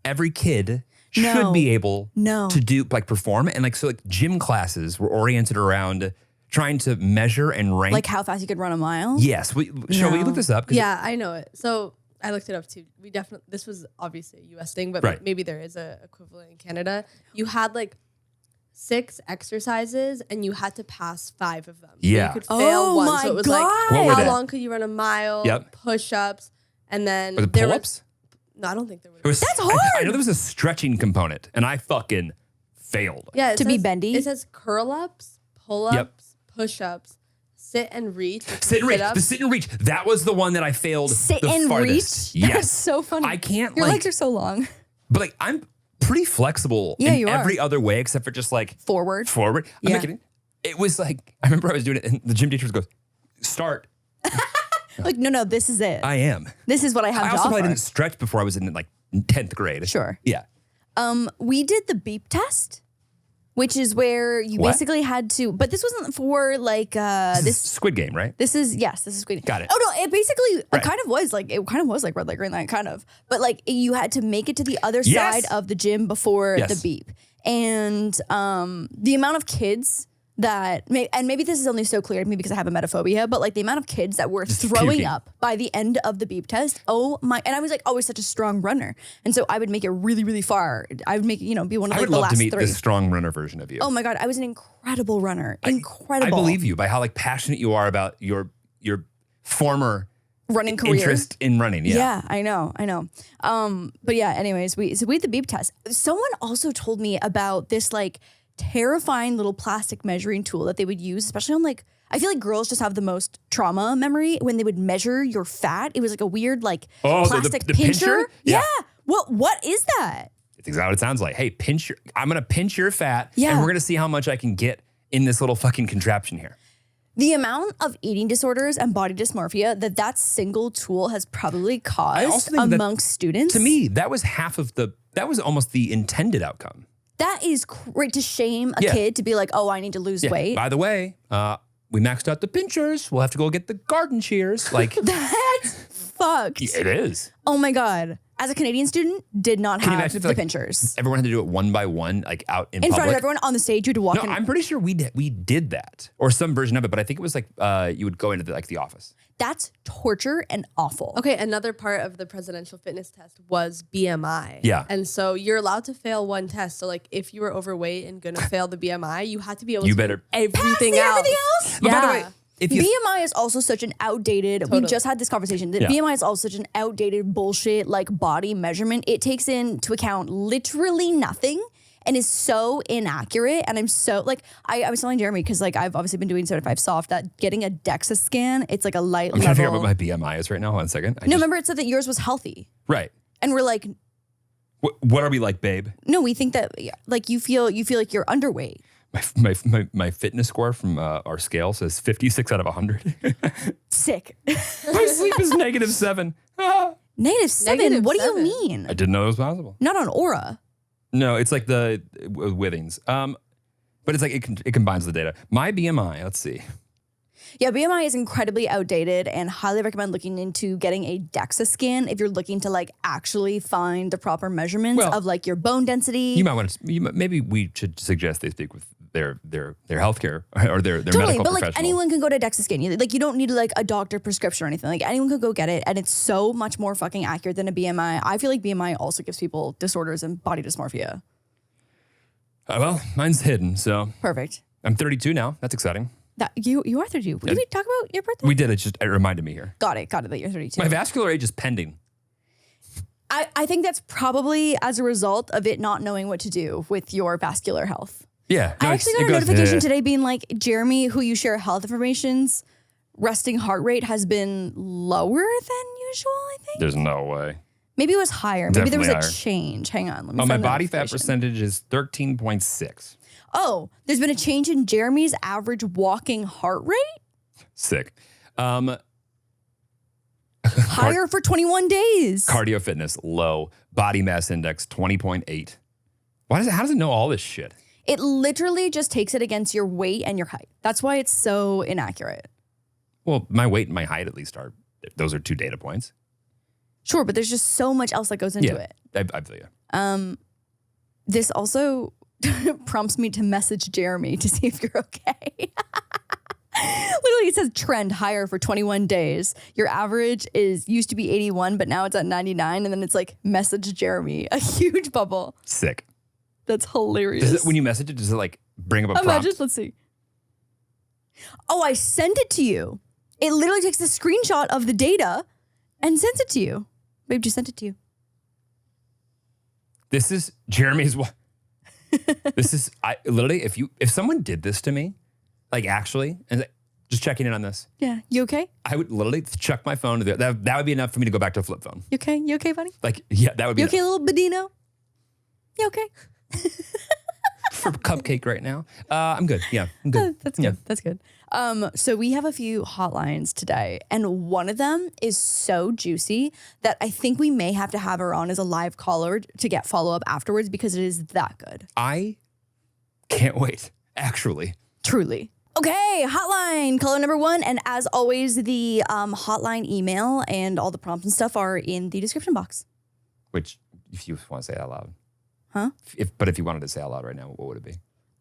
every kid should be able to do, like perform. And like, so like gym classes were oriented around trying to measure and rank. Like how fast you could run a mile? Yes. Will you look this up? Yeah, I know it. So I looked it up too. This was obviously a US thing, but maybe there is a equivalent in Canada. You had like 6 exercises and you had to pass 5 of them. Yeah. So you could fail one. My so it was God. like, how long could you run a mile? Yep. Push-ups. And then Were the pull-ups? No, I don't think there Was, That's hard. I know there was a stretching component, and I fucking failed. Yeah, To be bendy? It says curl ups, pull ups, push ups, sit and reach. Sit and reach. The sit and reach. That was the one that I failed Sit the and farthest. reach? Yes. That's so funny. I can't Your like, legs are so long. but like I'm pretty flexible Yeah, in you are. every other way except for just like Forward. I'm Yeah. not kidding. It was like, I remember I was doing it and the gym teacher goes, start. Like, no, this is it. I am. This is what I have I to also offer. probably didn't stretch before I was in like 10th grade. Sure. Yeah. We did the beep test, which is where you What? basically had to, but this wasn't for like This this. is Squid Game, right? This is Squid Game. Got it. Oh no, it basically Right. kind of was like red light, green light, kind of. But like you had to make it to the other Yes. side of the gym before Yes. the beep, and the amount of kids that and maybe this is only so clear to me because I have a metaphobia, but like the amount of kids that were throwing puking. up by the end of the beep test. Oh my! And I was like always such a strong runner, and so I would make it really, really far. I would make it, be one of I like would the love to last meet three. the strong runner version of you. Oh my god, I was an incredible runner. Incredible. I believe you by how like passionate you are about your former running career. interest in running. Yeah. Yeah, I know. But yeah, anyways, we had the beep test. Someone also told me about this like terrifying little plastic measuring tool that they would use, especially on like, I feel like girls just have the most trauma memory when they would measure your fat. It was like a weird like plastic the pincher? Yeah. Yeah. What is that? It's exactly what it sounds like. Hey, I'm going to pinch your fat Yeah. and we're going to see how much I can get in this little fucking contraption here. The amount of eating disorders and body dysmorphia that single tool has probably caused also think that, amongst students. To me, that was that was almost the intended outcome. That is great to shame a kid to be like, oh, I need to lose weight. By the way, we maxed out the pinchers. We'll have to go get the garden shears. Like, That's fucked. it is. Oh my God. As a Canadian student, did not Can you have imagine if, the like, pinchers. Everyone had to do it one by one, like out in In public. front of everyone on the stage, you had to walk No, in. I'm pretty sure we did that or some version of it, but I think it was like you would go into the office. That's torture and awful. Okay, another part of the presidential fitness test was BMI. Yeah. And so you're allowed to fail one test. So like if you were overweight and gonna fail the BMI, you had to be able to better do everything Pass else. everything else? But yeah. by the way, if you BMI is also such an outdated, we just had this conversation, that Yeah. BMI is also such an outdated bullshit like body measurement. It takes into account literally nothing and is so inaccurate. And I'm so like, I was telling Jeremy, because like I've obviously been doing Certified Soft, that getting a DEXA scan, it's like a light I'm trying to figure out level. what my BMI is right now. 1 second. No, remember it said that yours was healthy. Right. And we're like, What are we like, babe? no, we think that like you feel like you're underweight. My fitness score from our scale says 56 out of 100. Sick. My sleep is -7. Ah. -7? What do you -7. mean? I didn't know it was possible. Not on Aura. No, it's like the Withings. But it's like it combines the data. My BMI, let's see. Yeah, BMI is incredibly outdated and highly recommend looking into getting a DEXA scan if you're looking to like actually find the proper measurements Well, of like your bone density. You might want to. Maybe we should suggest they speak with their healthcare or their Totally, medical but like professional. anyone can go to a DEXA scan. You don't need like a doctor prescription or anything. Like anyone could go get it, and it's so much more fucking accurate than a BMI. I feel like BMI also gives people disorders and body dysmorphia. Well, mine's hidden, so Perfect. I'm 32 now. That's exciting. That you are 32. Did we talk about your birthday? We did. It reminded me here. Got it that you're 32. My vascular age is pending. I think that's probably as a result of it not knowing what to do with your vascular health. Yeah. I actually got a notification today being like, Jeremy, who you share health information's resting heart rate has been lower than usual, I think. There's no way. Maybe it was higher. Maybe there was Definitely a higher. change. Hang on. Let me Oh, my find the body fat notification. percentage is 13.6. Oh, there's been a change in Jeremy's average walking heart rate? Sick. Higher for 21 days. Cardio fitness, low. Body mass index, 20.8. How does it know all this shit? It literally just takes it against your weight and your height. That's why it's so inaccurate. Well, my weight and my height at least those are 2 data points. Sure, but there's just so much else that goes into it. I feel you. This also prompts me to message Jeremy to see if you're okay. Literally, it says trend higher for 21 days. Your average used to be 81, but now it's at 99. And then it's like message Jeremy, a huge bubble. Sick. That's hilarious. When you message it, does it like bring up a Imagine, prompt? let's see. Oh, I sent it to you. It literally takes a screenshot of the data and sends it to you. Babe, just sent it to you. This is Jeremy's. This is, I literally, if someone did this to me, like actually, and just checking in on this. Yeah. You okay? I would literally chuck my phone to the, that would be enough for me to go back to a flip phone. You okay? You okay, buddy? Like, yeah, that would be You okay, enough. little Bedino? You okay? For cupcake right now. I'm good. Yeah, I'm good. That's good. Yeah. That's good. So we have a few hotlines today, and one of them is so juicy that I think we may have to have her on as a live caller to get follow up afterwards because it is that good. I can't wait, actually. Truly. Okay, hotline caller number 1, and as always, the hotline email and all the prompts and stuff are in the description box. Which, if you want to say it out loud. Huh? But if you wanted to say out loud right now, what would it be?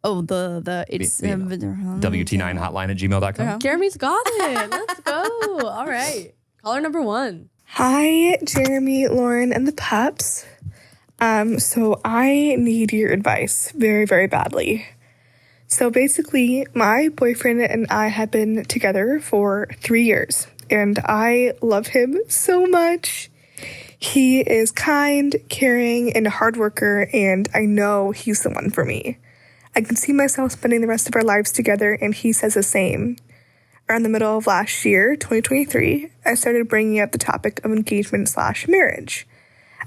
Oh, it's WT9hotline@gmail.com. Jeremy's got it. Let's go. All right. Caller number 1. Hi, Jeremy, Lauren, and the pups. So I need your advice very, very badly. So basically, my boyfriend and I have been together for 3 years, and I love him so much. He is kind, caring, and a hard worker, and I know he's the one for me. I can see myself spending the rest of our lives together, and he says the same. Around the middle of last year, 2023, I started bringing up the topic of engagement/marriage.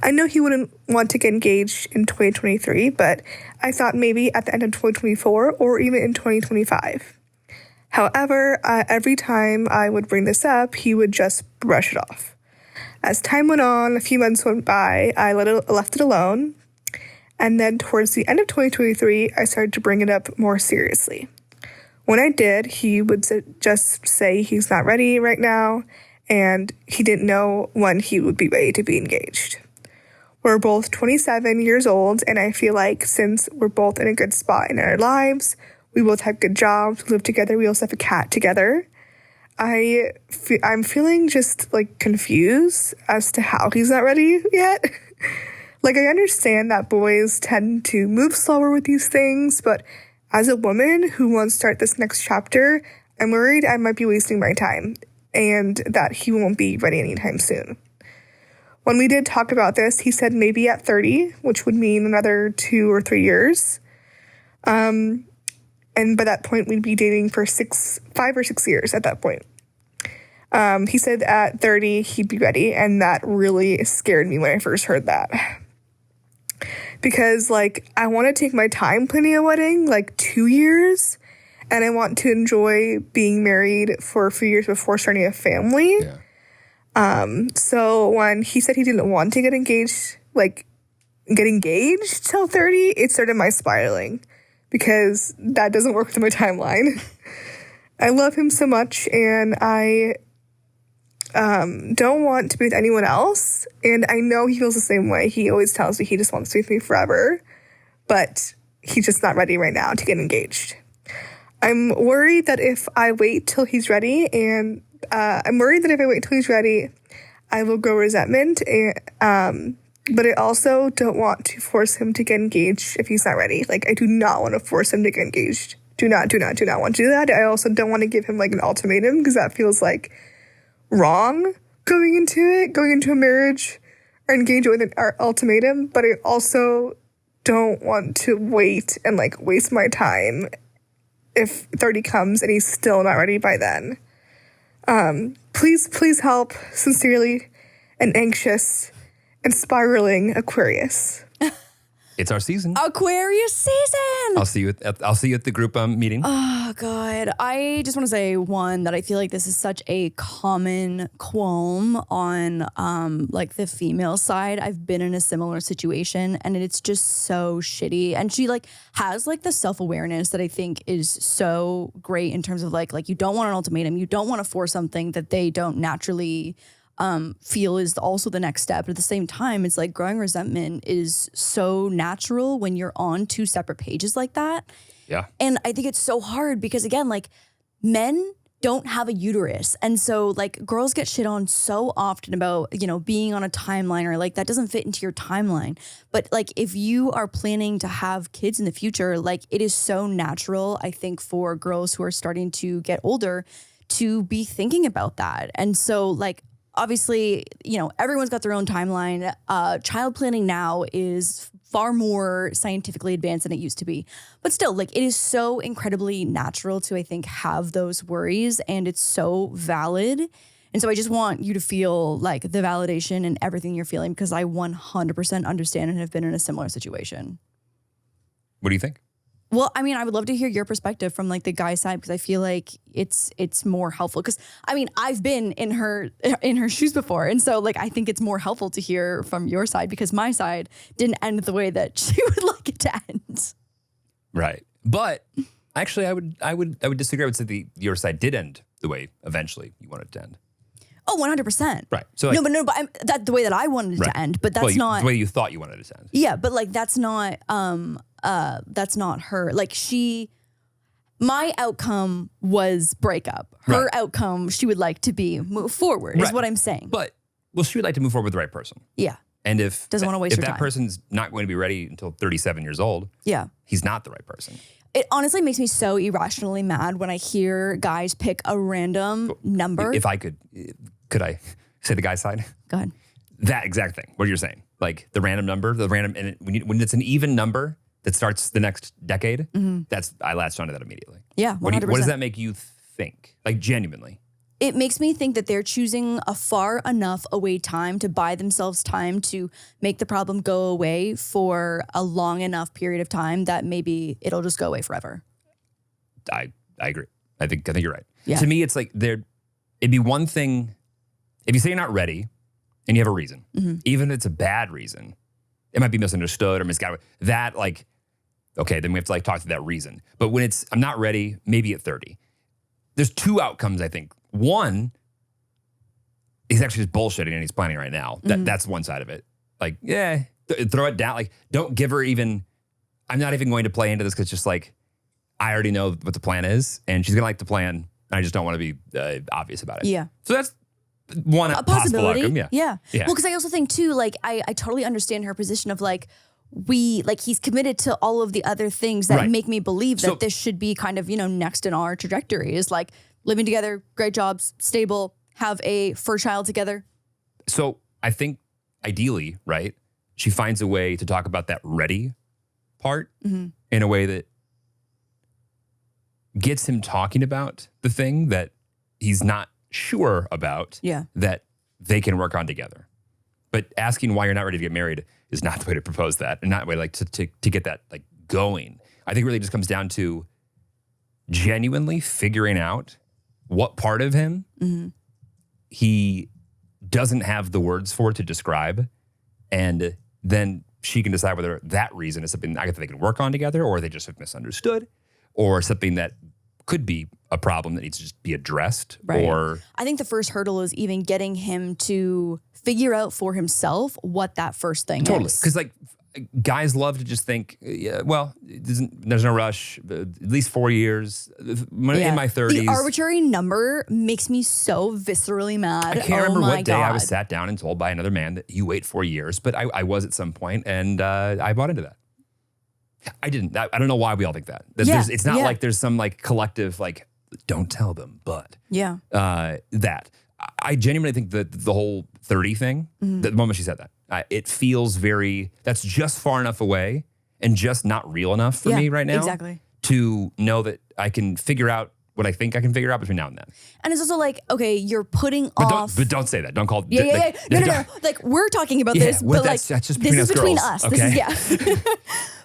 I know he wouldn't want to get engaged in 2023, but I thought maybe at the end of 2024 or even in 2025. However, every time I would bring this up, he would just brush it off. As time went on, a few months went by, I left it alone. And then towards the end of 2023, I started to bring it up more seriously. When I did, he would just say he's not ready right now, and he didn't know when he would be ready to be engaged. We're both 27 years old, and I feel like since we're both in a good spot in our lives, we both have good jobs, we live together, we also have a cat together. I'm feeling just like confused as to how he's not ready yet. Like, I understand that boys tend to move slower with these things, but as a woman who wants to start this next chapter, I'm worried I might be wasting my time and that he won't be ready anytime soon. When we did talk about this, he said maybe at 30, which would mean another 2 or 3 years. And by that point, we'd be dating for 5 or 6 years at that point. He said at 30, he'd be ready, and that really scared me when I first heard that. Because, like, I want to take my time planning a wedding, like 2 years, and I want to enjoy being married for a few years before starting a family. Yeah. So when he said he didn't want to get engaged till 30, it started my spiraling. Because that doesn't work with my timeline. I love him so much, and I don't want to be with anyone else. And I know he feels the same way. He always tells me he just wants to be with me forever. But he's just not ready right now to get engaged. I'm worried that if I wait till he's ready, I will grow resentment. But I also don't want to force him to get engaged if he's not ready. Like, I do not want to force him to get engaged. Do not want to do that. I also don't want to give him, like, an ultimatum because that feels, like, wrong going into a marriage or engage with an ultimatum. But I also don't want to wait and, like, waste my time if 30 comes and he's still not ready by then. Please help. Sincerely, an anxious and spiraling Aquarius. It's our season. Aquarius season. I'll see you at the group meeting. Oh God. I just want to say one that I feel like this is such a common qualm on like the female side. I've been in a similar situation and it's just so shitty. And she like has like the self-awareness that I think is so great in terms of like you don't want an ultimatum. You don't want to force something that they don't naturally feel is also the next step. But at the same time, it's like growing resentment is so natural when you're on 2 separate pages like that. Yeah. And I think it's so hard because again, like men don't have a uterus. And so like girls get shit on so often about, you know, being on a timeline or like that doesn't fit into your timeline. But like if you are planning to have kids in the future, like it is so natural, I think, for girls who are starting to get older to be thinking about that. And so like obviously, you know, everyone's got their own timeline. Child planning now is far more scientifically advanced than it used to be. But still, like, it is so incredibly natural to, I think, have those worries, and it's so valid. And so I just want you to feel like the validation and everything you're feeling, because I 100% understand and have been in a similar situation. What do you think? Well, I mean, I would love to hear your perspective from like the guy's side, because I feel like it's more helpful. Because I mean, I've been in her shoes before, and so like I think it's more helpful to hear from your side, because my side didn't end the way that she would like it to end. Right, but actually, I would disagree. I would say your side did end the way eventually you wanted it to end. Oh, 100%. Right. So like, but that's the way that I wanted it to end. But that's not the way you thought you wanted it to end. Yeah, but like that's not her. Like my outcome was breakup. Her outcome, she would like to be move forward, is what I'm saying. But she would like to move forward with the right person. Yeah. And if doesn't want to waste if her that time. person's not going to be ready until 37 years old, yeah, he's not the right person. It honestly makes me so irrationally mad when I hear guys pick a random number. If I could I say the guy's side? Go ahead. That exact thing. What you're saying, like the random number, and when it's an even number that starts the next decade, I latched onto that immediately. Yeah, 100%. What does that make you think? Like genuinely? It makes me think that they're choosing a far enough away time to buy themselves time to make the problem go away for a long enough period of time that maybe it'll just go away forever. I agree. I think you're right. Yeah. To me, it's like it'd be one thing if you say you're not ready and you have a reason, even if it's a bad reason, it might be misunderstood or misguided. That like, okay, then we have to like talk through that reason. But when it's I'm not ready, maybe at 30, there's two outcomes I think. One, he's actually just bullshitting and he's planning right now. That's one side of it. Like, yeah, throw it down. Like, don't give her even, I'm not even going to play into this because just like, I already know what the plan is and she's going to like the plan. And I just don't want to be obvious about it. Yeah. So that's one A possible possibility. outcome. Yeah. Well, because I also think too, like, I totally understand her position of like, he's committed to all of the other things that make me believe that this should be kind of, you know, next in our trajectory is like, living together, great jobs, stable, have a fur child together. So I think ideally, right, she finds a way to talk about that ready part in a way that gets him talking about the thing that he's not sure about that they can work on together. But asking why you're not ready to get married is not the way to propose that and not the way like to get that like going. I think it really just comes down to genuinely figuring out what part of him he doesn't have the words for to describe, and then she can decide whether that reason is something that they can work on together, or they just have misunderstood, or something that could be a problem that needs to just be addressed. Right. Or I think the first hurdle is even getting him to figure out for himself what that first thing is. Because like guys love to just think, well, there's no rush, at least 4 years, in my 30s. The arbitrary number makes me so viscerally mad. I can't remember what day I was sat down and told by another man that you wait 4 years, but I was at some point and I bought into that. I didn't. I don't know why we all think that. It's not like there's some like collective like, don't tell them, but that. I genuinely think that the whole 30 thing, the moment she said that, it feels that's just far enough away and just not real enough for me right now to know that I can figure out what I think I can figure out between now and then. And it's also like, okay, you're putting off. But don't say that. Don't call it. No. Like, we're talking about this, but like, that's just this is between girls, us. Okay? This is,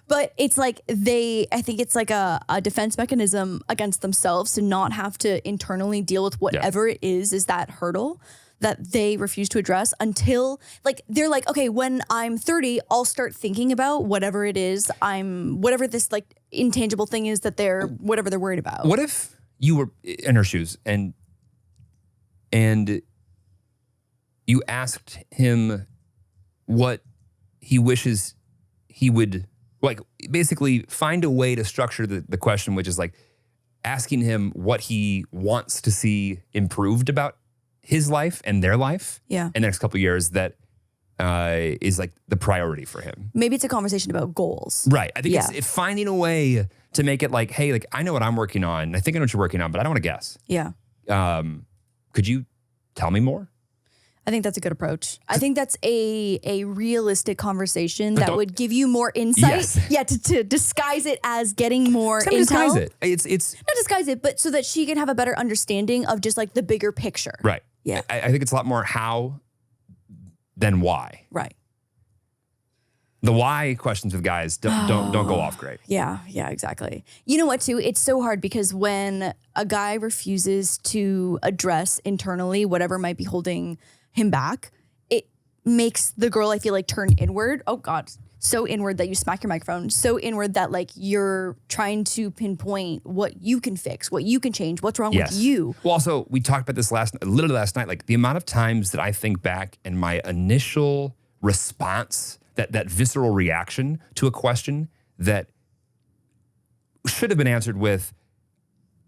But it's like I think it's like a defense mechanism against themselves to not have to internally deal with whatever it is that hurdle that they refuse to address until like, they're like, okay, when I'm 30, I'll start thinking about whatever it is whatever this like intangible thing is that whatever they're worried about. What if you were in her shoes and you asked him what he wishes he would, like, basically find a way to structure the question, which is like asking him what he wants to see improved about his life and their life in the next couple of years that is like the priority for him. Maybe it's a conversation about goals. Right. I think it's finding a way to make it like, hey, like I know what I'm working on. I think I know what you're working on, but I don't want to guess. Yeah. Could you tell me more? I think that's a good approach. I think that's a realistic conversation that would give you more insight. Yes. Yeah, to disguise it as getting more intel. Disguise it. It's not disguise it, but so that she can have a better understanding of just like the bigger picture. right. Yeah. I think it's a lot more how than why. Right. The why questions with guys don't go off great. Yeah, exactly. You know what, too? It's so hard because when a guy refuses to address internally whatever might be holding him back, it makes the girl, I feel like, turn inward. Oh, God. So inward that you smack your microphone. So inward that, like, you're trying to pinpoint what you can fix, what you can change, what's wrong with you. Well, also, we talked about this literally last night, like the amount of times that I think back and my initial response, that visceral reaction to a question that should have been answered with,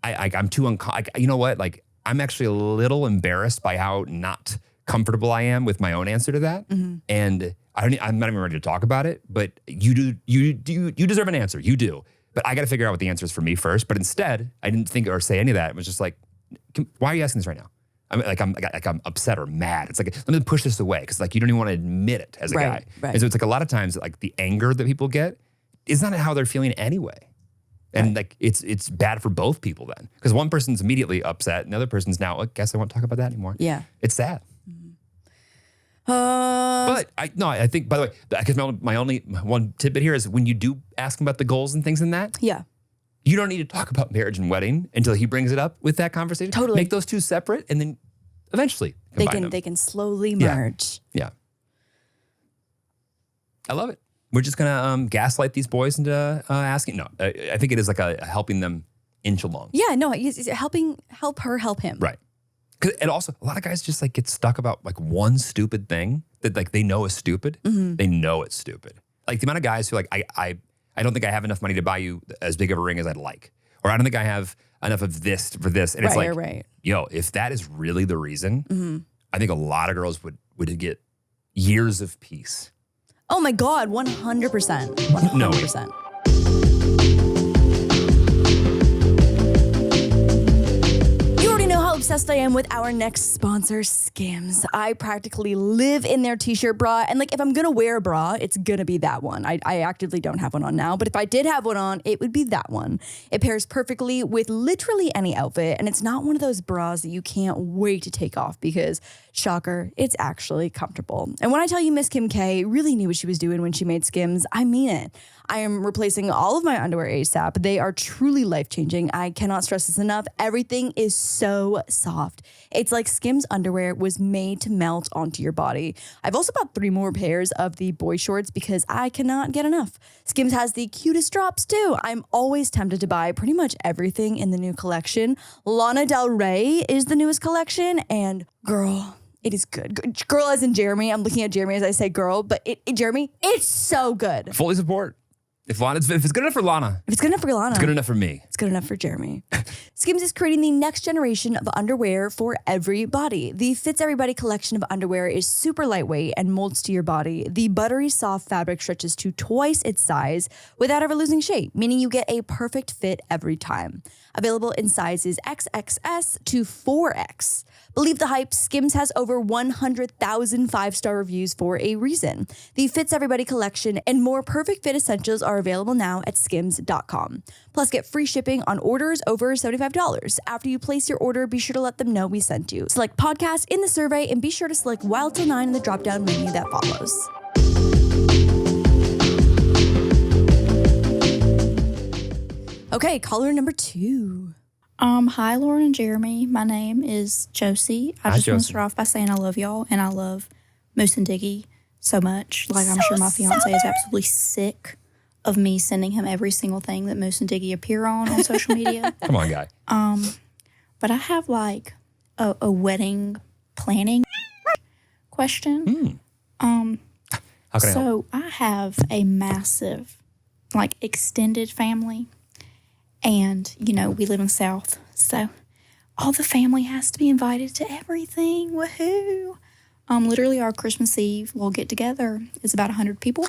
I'm too you know what? Like, I'm actually a little embarrassed by how not comfortable I am with my own answer to that. And I'm not even ready to talk about it, but you deserve an answer. You do. But I got to figure out what the answer is for me first. But instead, I didn't think or say any of that. It was just like, why are you asking this right now? I'm upset or mad. It's like, let me push this away because like you don't even want to admit it as a guy. Right. And so it's like a lot of times like the anger that people get is not how they're feeling anyway. And like it's bad for both people then because one person's immediately upset and the other person's now, I guess I won't talk about that anymore. Yeah. It's sad. But I think, by the way, I guess my only one tidbit here is when you do ask him about the goals and things in that. Yeah. You don't need to talk about marriage and wedding until he brings it up with that conversation. Totally. Make those two separate and then eventually combine them. They can slowly merge. Yeah. I love it. We're just going to gaslight these boys into asking. No, I think it is like a helping them inch along. Yeah, no, help her help him. Right. And also, a lot of guys just like get stuck about like one stupid thing that like they know is stupid. They know it's stupid. Like the amount of guys who like, I don't think I have enough money to buy you as big of a ring as I'd like. Or I don't think I have enough of this for this. And it's like, yo, if that is really the reason, I think a lot of girls would get years of peace. Oh my God, 100%. 100%. No. Obsessed I am with our next sponsor, Skims. I practically live in their t-shirt bra, and like if I'm gonna wear a bra, it's gonna be that one. I actively don't have one on now, but if I did have one on, it would be that one. It pairs perfectly with literally any outfit, and it's not one of those bras that you can't wait to take off because, shocker, it's actually comfortable. And when I tell you Miss Kim K really knew what she was doing when she made Skims, I mean it. I am replacing all of my underwear ASAP. They are truly life-changing. I cannot stress this enough. Everything is so soft. It's like Skims underwear was made to melt onto your body. I've also bought 3 more pairs of the boy shorts because I cannot get enough. Skims has the cutest drops too. I'm always tempted to buy pretty much everything in the new collection. Lana Del Rey is the newest collection, and girl, it is good. Girl as in Jeremy. I'm looking at Jeremy as I say girl, but Jeremy, it's so good. Fully support. If it's good enough for Lana. If it's good enough for Lana. It's good enough for me. It's good enough for Jeremy. Skims is creating the next generation of underwear for everybody. The Fits Everybody collection of underwear is super lightweight and molds to your body. The buttery soft fabric stretches to twice its size without ever losing shape, meaning you get a perfect fit every time. Available in sizes XXS to 4X. Believe the hype, Skims has over 100,000 5-star reviews for a reason. The Fits Everybody collection and more perfect fit essentials are available now at skims.com. Plus, get free shipping on orders over $75. After you place your order, be sure to let them know we sent you. Select podcast in the survey and be sure to select Wild Til 9 in the drop-down menu that follows. Okay, caller number 2. Hi, Lauren and Jeremy. My name is Josie. I just want to Josie. start off by saying I love y'all, and I love Moose and Diggy so much. Like, I'm sure my fiance is absolutely sick of me sending him every single thing that Moose and Diggy appear on social media. Come on, guy. But I have, like, a wedding planning question. How can I help? So I have a massive, like, extended family. And, you know, we live in the South, so all the family has to be invited to everything. Woohoo! Literally, our Christmas Eve little get-together is about 100 people.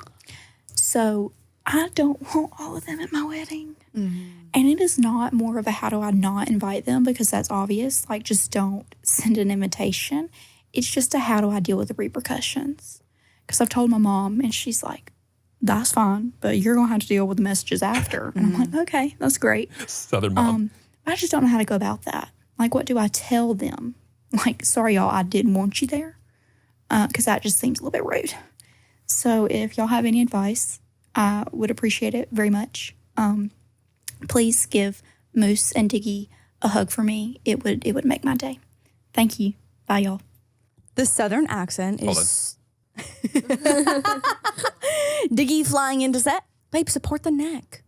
So I don't want all of them at my wedding. And it is not more of a how do I not invite them, because that's obvious. Like, just don't send an invitation. It's just a how do I deal with the repercussions? Because I've told my mom, and she's like, that's fine, but you're going to have to deal with the messages after. And I'm like, okay, that's great. Southern mom. I just don't know how to go about that. Like, what do I tell them? Like, sorry, y'all, I didn't want you there. Because that just seems a little bit rude. So if y'all have any advice, I would appreciate it very much. Please give Moose and Diggy a hug for me. It would make my day. Thank you. Bye, y'all. The Southern accent is... Diggy flying into set. Babe, support the neck.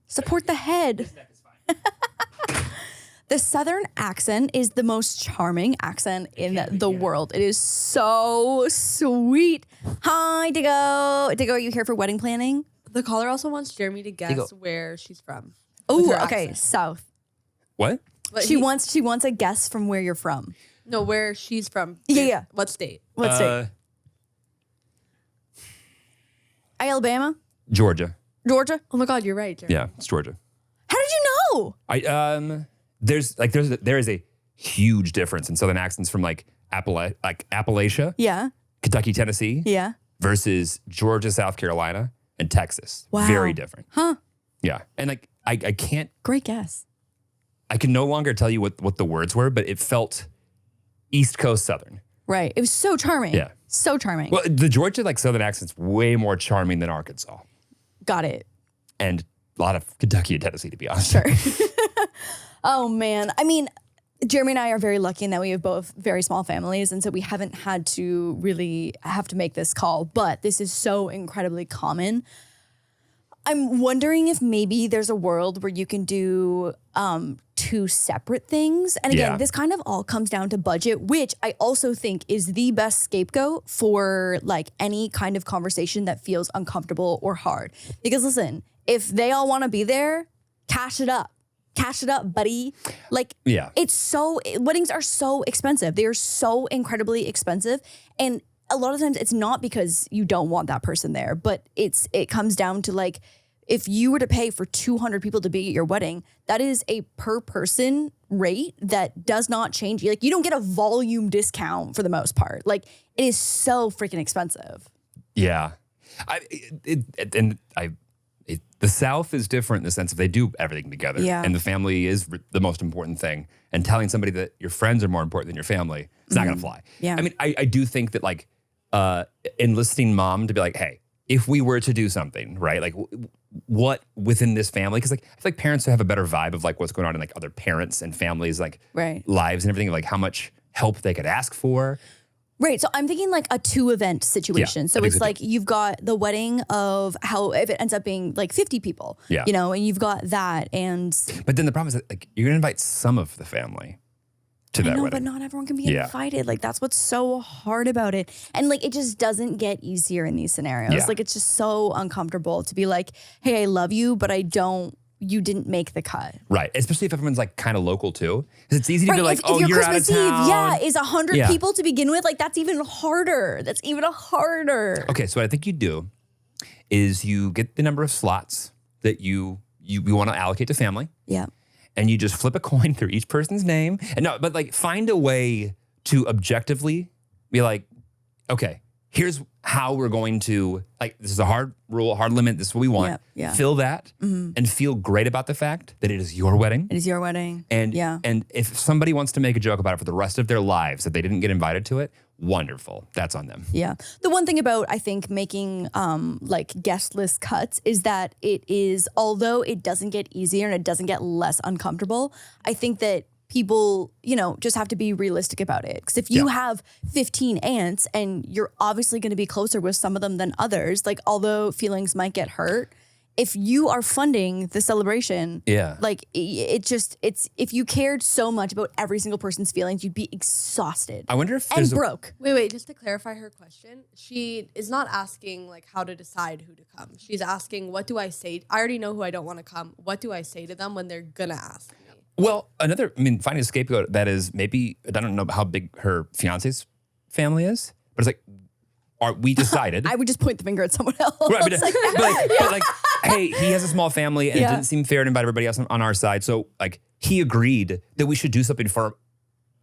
Support the head. The Southern accent is the most charming accent in the world. It is so sweet. Hi, Diggo. Diggo, are you here for wedding planning? The caller also wants Jeremy to guess where she's from. Oh, okay, accent. South. What? But She wants a guess from where you're from. No, where she's from. Yeah. What state? What state? Alabama? Georgia. Georgia? Oh my God, you're right, Jeremy. Yeah, it's Georgia. How did you know? There is a huge difference in Southern accents from like Appalachia, Yeah. Kentucky, Tennessee, Yeah. versus Georgia, South Carolina, and Texas. Wow. Very different. Huh. Yeah, and like I can't. Great guess. I can no longer tell you what the words were, but it felt East Coast Southern. Right. It was so charming. Yeah. So charming. Well, the Georgia like Southern accent's way more charming than Arkansas, Got it. and a lot of Kentucky and Tennessee, to be honest. Sure. Oh, man. I mean, Jeremy and I are very lucky in that we have both very small families. And so we haven't had to really have to make this call. But this is so incredibly common. I'm wondering if maybe there's a world where you can do two separate things. And again, Yeah. this kind of all comes down to budget, which I also think is the best scapegoat for like any kind of conversation that feels uncomfortable or hard. Because listen, if they all want to be there, cash it up. Cash it up, buddy. Like, Yeah. weddings are so expensive. They are so incredibly expensive. And a lot of times it's not because you don't want that person there, but it comes down to like, if you were to pay for 200 people to be at your wedding, that is a per person rate that does not change. Like, you don't get a volume discount for the most part. Like, it is so freaking expensive. Yeah. The South is different in the sense of they do everything together. Yeah. And the family is the most important thing. And telling somebody that your friends are more important than your family, it's not going to fly. Yeah. I mean, I do think that like enlisting mom to be like, hey, if we were to do something, right? Like what within this family? Because like I feel like parents have a better vibe of like what's going on in like other parents and families, like Right. lives and everything, like how much help they could ask for. Right. So I'm thinking like a 2-event situation. Yeah, So I think it's so, like you've got the wedding of if it ends up being like 50 people, Yeah. you know, and you've got that. And But then the problem is that like you're going to invite some of the family to that I know, wedding. but not everyone can be Yeah. invited. Like that's what's so hard about it. And like it just doesn't get easier in these scenarios. Yeah. Like it's just so uncomfortable to be like, hey, I love you, but you didn't make the cut. Right, especially if everyone's like kind of local too, because it's easy to be like, if "Oh, your you're Christmas out of town." Eve, is 100 Yeah. people to begin with. Like that's even harder. That's even harder. Okay, so what I think you do is you get the number of slots that you want to allocate to family, Yeah. and you just flip a coin through each person's name. And no, but like find a way to objectively be like, okay, here's how we're going to, like, this is a hard rule, hard limit. This is what we want. Yep, yeah. Fill that and feel great about the fact that it is your wedding. It is your wedding. And yeah. and if somebody wants to make a joke about it for the rest of their lives that they didn't get invited to it, wonderful. That's on them. Yeah. The one thing about, I think, making like guest list cuts is that it is, although it doesn't get easier and it doesn't get less uncomfortable, I think that people, just have to be realistic about it. Because if you have 15 aunts and you're obviously going to be closer with some of them than others, like although feelings might get hurt, if you are funding the celebration, like it's if you cared so much about every single person's feelings, you'd be exhausted. I wonder if and there's broke. Wait, just to clarify her question, she is not asking like how to decide who to come. She's asking, what do I say? I already know who I don't want to come. What do I say to them when they're gonna ask me? Well, finding a scapegoat that is maybe, I don't know how big her fiance's family is, but it's like, we decided. I would just point the finger at someone else. Right, but like, hey, he has a small family and it Yeah. didn't seem fair to invite everybody else on our side. So like he agreed that we should do something for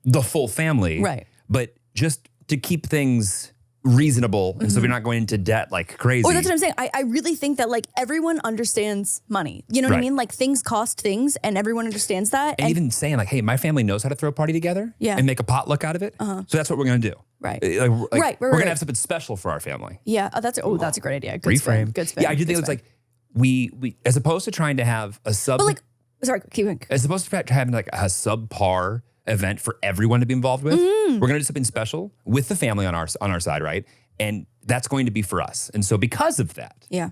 the full family. Right. But just to keep things reasonable, and so we're not going into debt like crazy. Or that's what I'm saying. I really think that like everyone understands money. You know what I Right. mean? Like things cost things, and everyone understands that. And even saying like, hey, my family knows how to throw a party together and make a potluck out of it. So that's what we're going to do. Right. We're going right. to have something special for our family. Yeah. That's a great idea. Good spin. Reframe. Good spin. Yeah, I do think Good it's spin. like we as opposed to trying to have a sub, But like, sorry, keep going. as opposed to having like a subpar event for everyone to be involved with, we're going to do something special with the family on our side, right? And that's going to be for us. And so because of that, Yeah.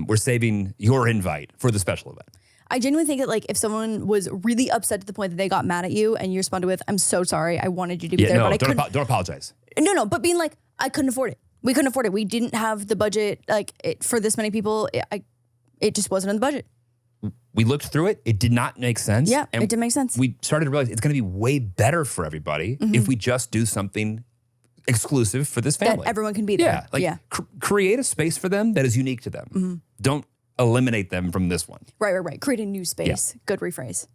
we're saving your invite for the special event. I genuinely think that like if someone was really upset to the point that they got mad at you and you responded with, I'm so sorry, I wanted you to be there, but I couldn't. Don't apologize. No, but being like, I couldn't afford it. We couldn't afford it. We didn't have the budget for this many people. It just wasn't in the budget. We looked through it. It did not make sense. Yeah, and it didn't make sense. We started to realize it's going to be way better for everybody if we just do something exclusive for this family. That everyone can be there. Yeah, create a space for them that is unique to them. Don't eliminate them from this one. Right. Create a new space. Yeah. Good rephrase.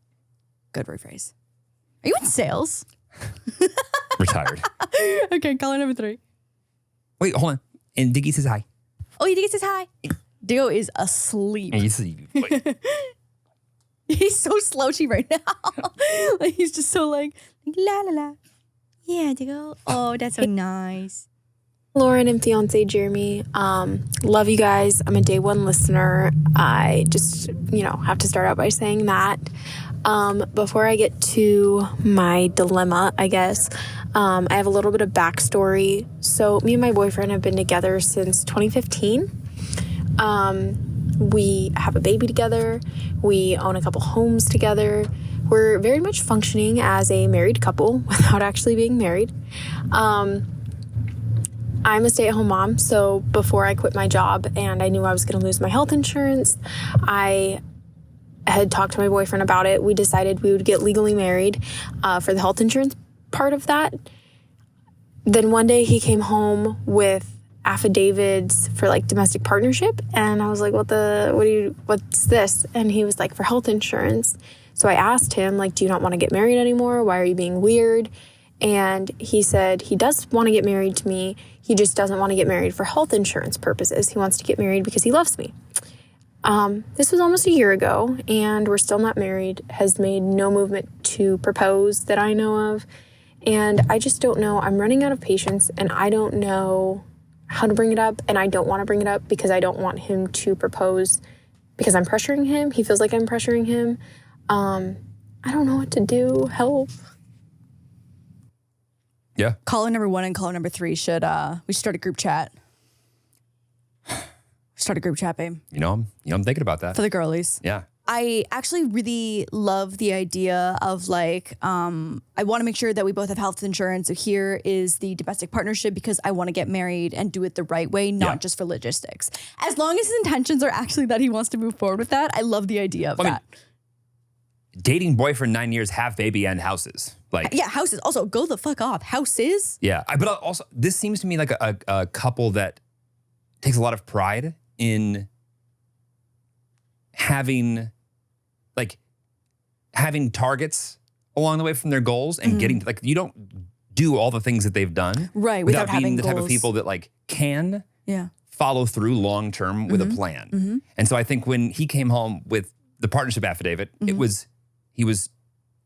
Are you in sales? Retired. Okay, caller number 3. Wait, hold on. And Diggy says hi. Oh, Diggy says hi. Diggo is asleep. And you see, wait. He's so slouchy right now. Like he's just so like la la la. Yeah, Diggo. Oh, that's so nice. Lauren and fiance Jeremy, love you guys. I'm a day one listener. I just, have to start out by saying that. Before I get to my dilemma, I guess, I have a little bit of backstory. So me and my boyfriend have been together since 2015. We have a baby together. We own a couple homes together. We're very much functioning as a married couple without actually being married. I'm a stay-at-home mom, so before I quit my job and I knew I was going to lose my health insurance, I had talked to my boyfriend about it. We decided we would get legally married for the health insurance part of that. Then one day he came home with affidavits for like domestic partnership, and I was like, what's this? And he was like, for health insurance. So I asked him, like, do you not want to get married anymore? Why are you being weird? And he said he does want to get married to me. He just doesn't want to get married for health insurance purposes. He wants to get married because he loves me. This was almost a year ago, and we're still not married, has made no movement to propose that I know of. And I just don't know. I'm running out of patience, and I don't know how to bring it up, and I don't want to bring it up because I don't want him to propose because I'm pressuring him. He feels like I'm pressuring him. I don't know what to do. Help. Yeah. Caller number 1 and caller number 3 should start a group chat. Start a group chat, babe. I'm thinking about that. For the girlies. Yeah. I actually really love the idea of like, I want to make sure that we both have health insurance. So here is the domestic partnership because I want to get married and do it the right way, not just for logistics. As long as his intentions are actually that he wants to move forward with that, I love the idea of that. Dating boyfriend 9 years, have baby and houses. Like, yeah, houses. Also, go the fuck off. Houses. Yeah. But also, this seems to me like a couple that takes a lot of pride in having targets along the way from their goals and getting like, you don't do all the things that they've done right without having being the goals. type of people that like can follow through long term with a plan. And so I think when he came home with the partnership affidavit, he was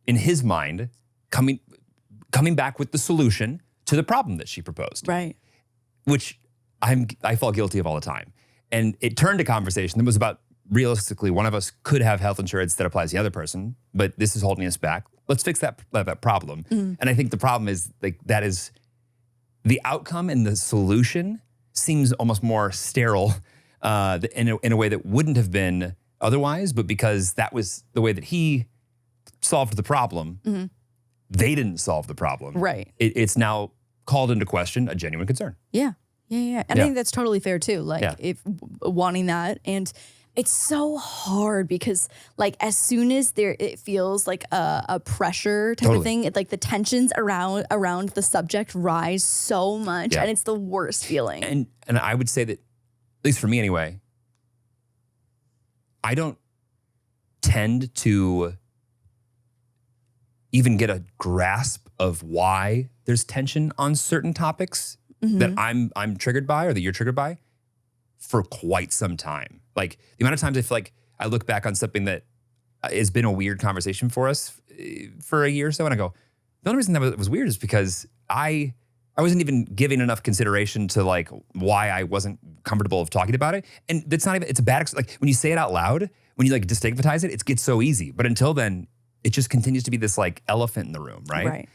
in his mind coming back with the solution to the problem that she proposed. Right. Which I fall guilty of all the time. And it turned a conversation that was about, realistically, one of us could have health insurance that applies to the other person, but this is holding us back. Let's fix that problem. And I think the problem is like that is the outcome and the solution seems almost more sterile in a way that wouldn't have been otherwise, but because that was the way that he solved the problem, they didn't solve the problem. Right. It's now called into question a genuine concern. Yeah. And I think that's totally fair too. Like if wanting that, and it's so hard because like as soon as it feels like a pressure type of thing, like the tensions around the subject rise so much, and it's the worst feeling. And I would say that, at least for me anyway, I don't tend to even get a grasp of why there's tension on certain topics that I'm triggered by or that you're triggered by for quite some time. Like the amount of times I feel like I look back on something that has been a weird conversation for us for a year or so, and I go, the only reason that was weird is because I wasn't even giving enough consideration to like why I wasn't comfortable of talking about it. And that's not even, it's a bad, like when you say it out loud, when you like destigmatize it, it gets so easy. But until then, it just continues to be this like elephant in the room, right? Right.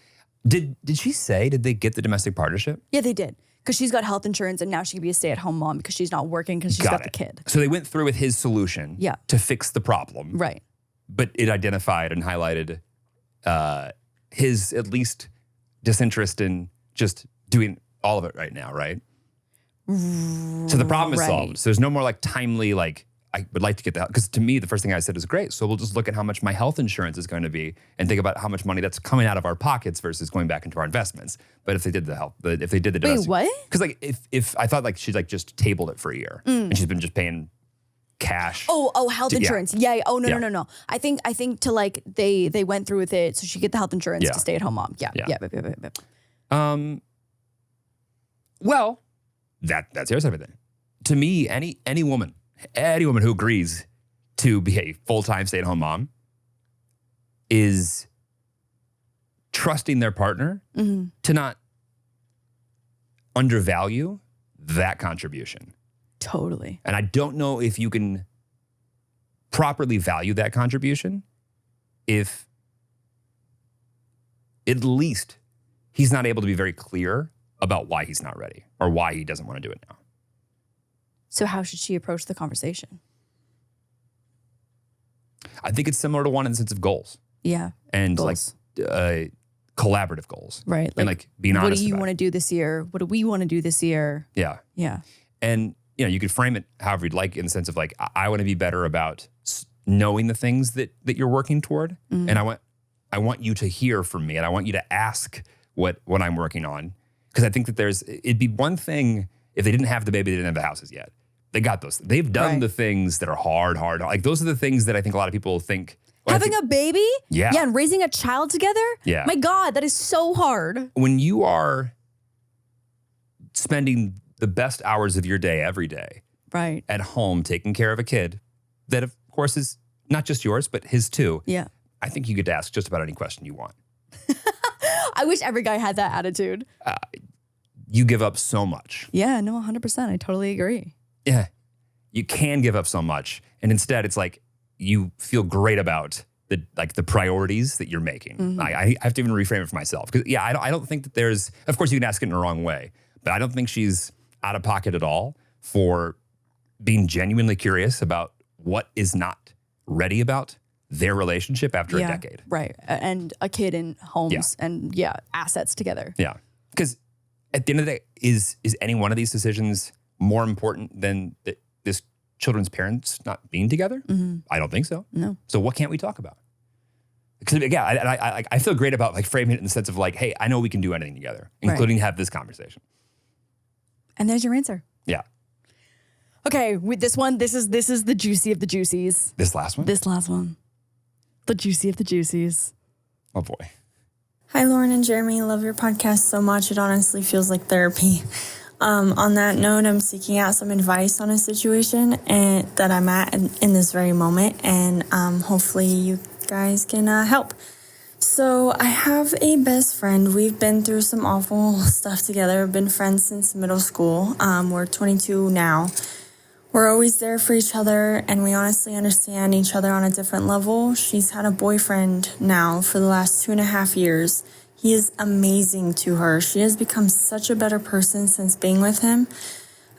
Did she say, did they get the domestic partnership? Yeah, they did. Because she's got health insurance and now she can be a stay-at-home mom because she's not working because she's got the kid. So they went through with his solution to fix the problem. Right. But it identified and highlighted his at least disinterest in just doing all of it right now, right? So the problem is solved. So there's no more like timely, like, I would like to get that. Because to me, the first thing I said is great. So we'll just look at how much my health insurance is going to be and think about how much money that's coming out of our pockets versus going back into our investments. But if they did if they did the domestic. Wait, what? Because like if I thought like she'd like just tabled it for a year and she's been just paying cash. Oh, health insurance. Yeah. Oh, no. I think to like they went through with it so she get the health insurance to stay at home mom. Yeah. Well, that's here's everything. To me, any woman who agrees to be a full-time stay-at-home mom is trusting their partner to not undervalue that contribution. Totally. And I don't know if you can properly value that contribution if at least he's not able to be very clear about why he's not ready or why he doesn't want to do it now. So how should she approach the conversation? I think it's similar to one in the sense of goals. Yeah. And goals. Like collaborative goals. Right. And like being honest. What do you want to do this year? What do we want to do this year? Yeah. Yeah. And you could frame it however you'd like in the sense of like, I want to be better about knowing the things that you're working toward. And I want you to hear from me and I want you to ask what I'm working on. Because I think that it'd be one thing if they didn't have the baby, they didn't have the houses yet. They got those. They've done the things that are hard. Like those are the things that I think a lot of people think. Having a baby? Yeah. Yeah, and raising a child together? Yeah. My God, that is so hard. When you are spending the best hours of your day every day at home taking care of a kid that of course is not just yours, but his too. Yeah. I think you get to ask just about any question you want. I wish every guy had that attitude. You give up so much. Yeah, no, 100%. I totally agree. Yeah. You can give up so much. And instead it's like you feel great about the priorities that you're making. I have to even reframe it for myself. Because I don't think that there's, of course you can ask it in the wrong way, but I don't think she's out of pocket at all for being genuinely curious about what is not ready about their relationship after a decade. Right. And a kid in homes and assets together. Yeah. Because at the end of the day, is any one of these decisions more important than this children's parents not being together? I don't think so. No. So what can't we talk about? Because I feel great about like framing it in the sense of like, hey, I know we can do anything together, including have this conversation. And there's your answer. Yeah. Okay, with this one, this is the juicy of the juicies. This last one? This last one. The juicy of the juicies. Oh boy. Hi, Lauren and Jeremy. Love your podcast so much. It honestly feels like therapy. On that note, I'm seeking out some advice on a situation that I'm at in this very moment, and hopefully you guys can help. So I have a best friend. We've been through some awful stuff together. We've been friends since middle school. We're 22 now. We're always there for each other, and we honestly understand each other on a different level. She's had a boyfriend now for the last 2.5 years. He is amazing to her. She has become such a better person since being with him.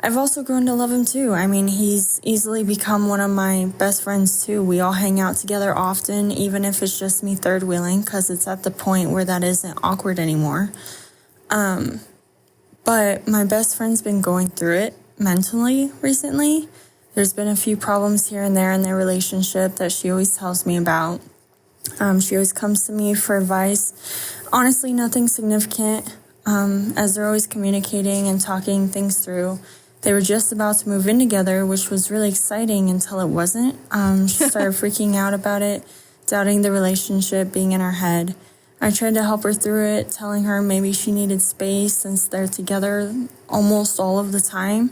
I've also grown to love him too. I mean, he's easily become one of my best friends too. We all hang out together often, even if it's just me third wheeling, because it's at the point where that isn't awkward anymore. But my best friend's been going through it mentally recently. There's been a few problems here and there in their relationship that she always tells me about. She always comes to me for advice. Honestly, nothing significant, as they're always communicating and talking things through. They were just about to move in together, which was really exciting until it wasn't. She started freaking out about it, doubting the relationship, being in her head. I tried to help her through it, telling her maybe she needed space since they're together almost all of the time.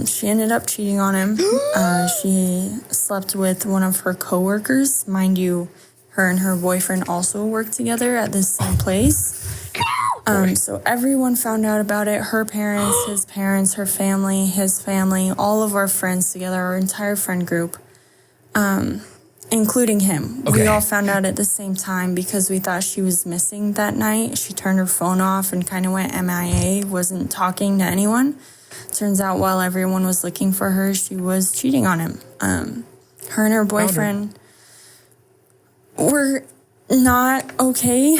She ended up cheating on him. She slept with one of her coworkers. Mind you, her and her boyfriend also worked together at this same place. So everyone found out about it. Her parents, her family, his family, all of our friends together, our entire friend group, including him. Okay. We all found out at the same time because we thought she was missing that night. She turned her phone off and kind of went MIA, wasn't talking to anyone. Turns out while everyone was looking for her, she was cheating on him. Her and her boyfriend were not okay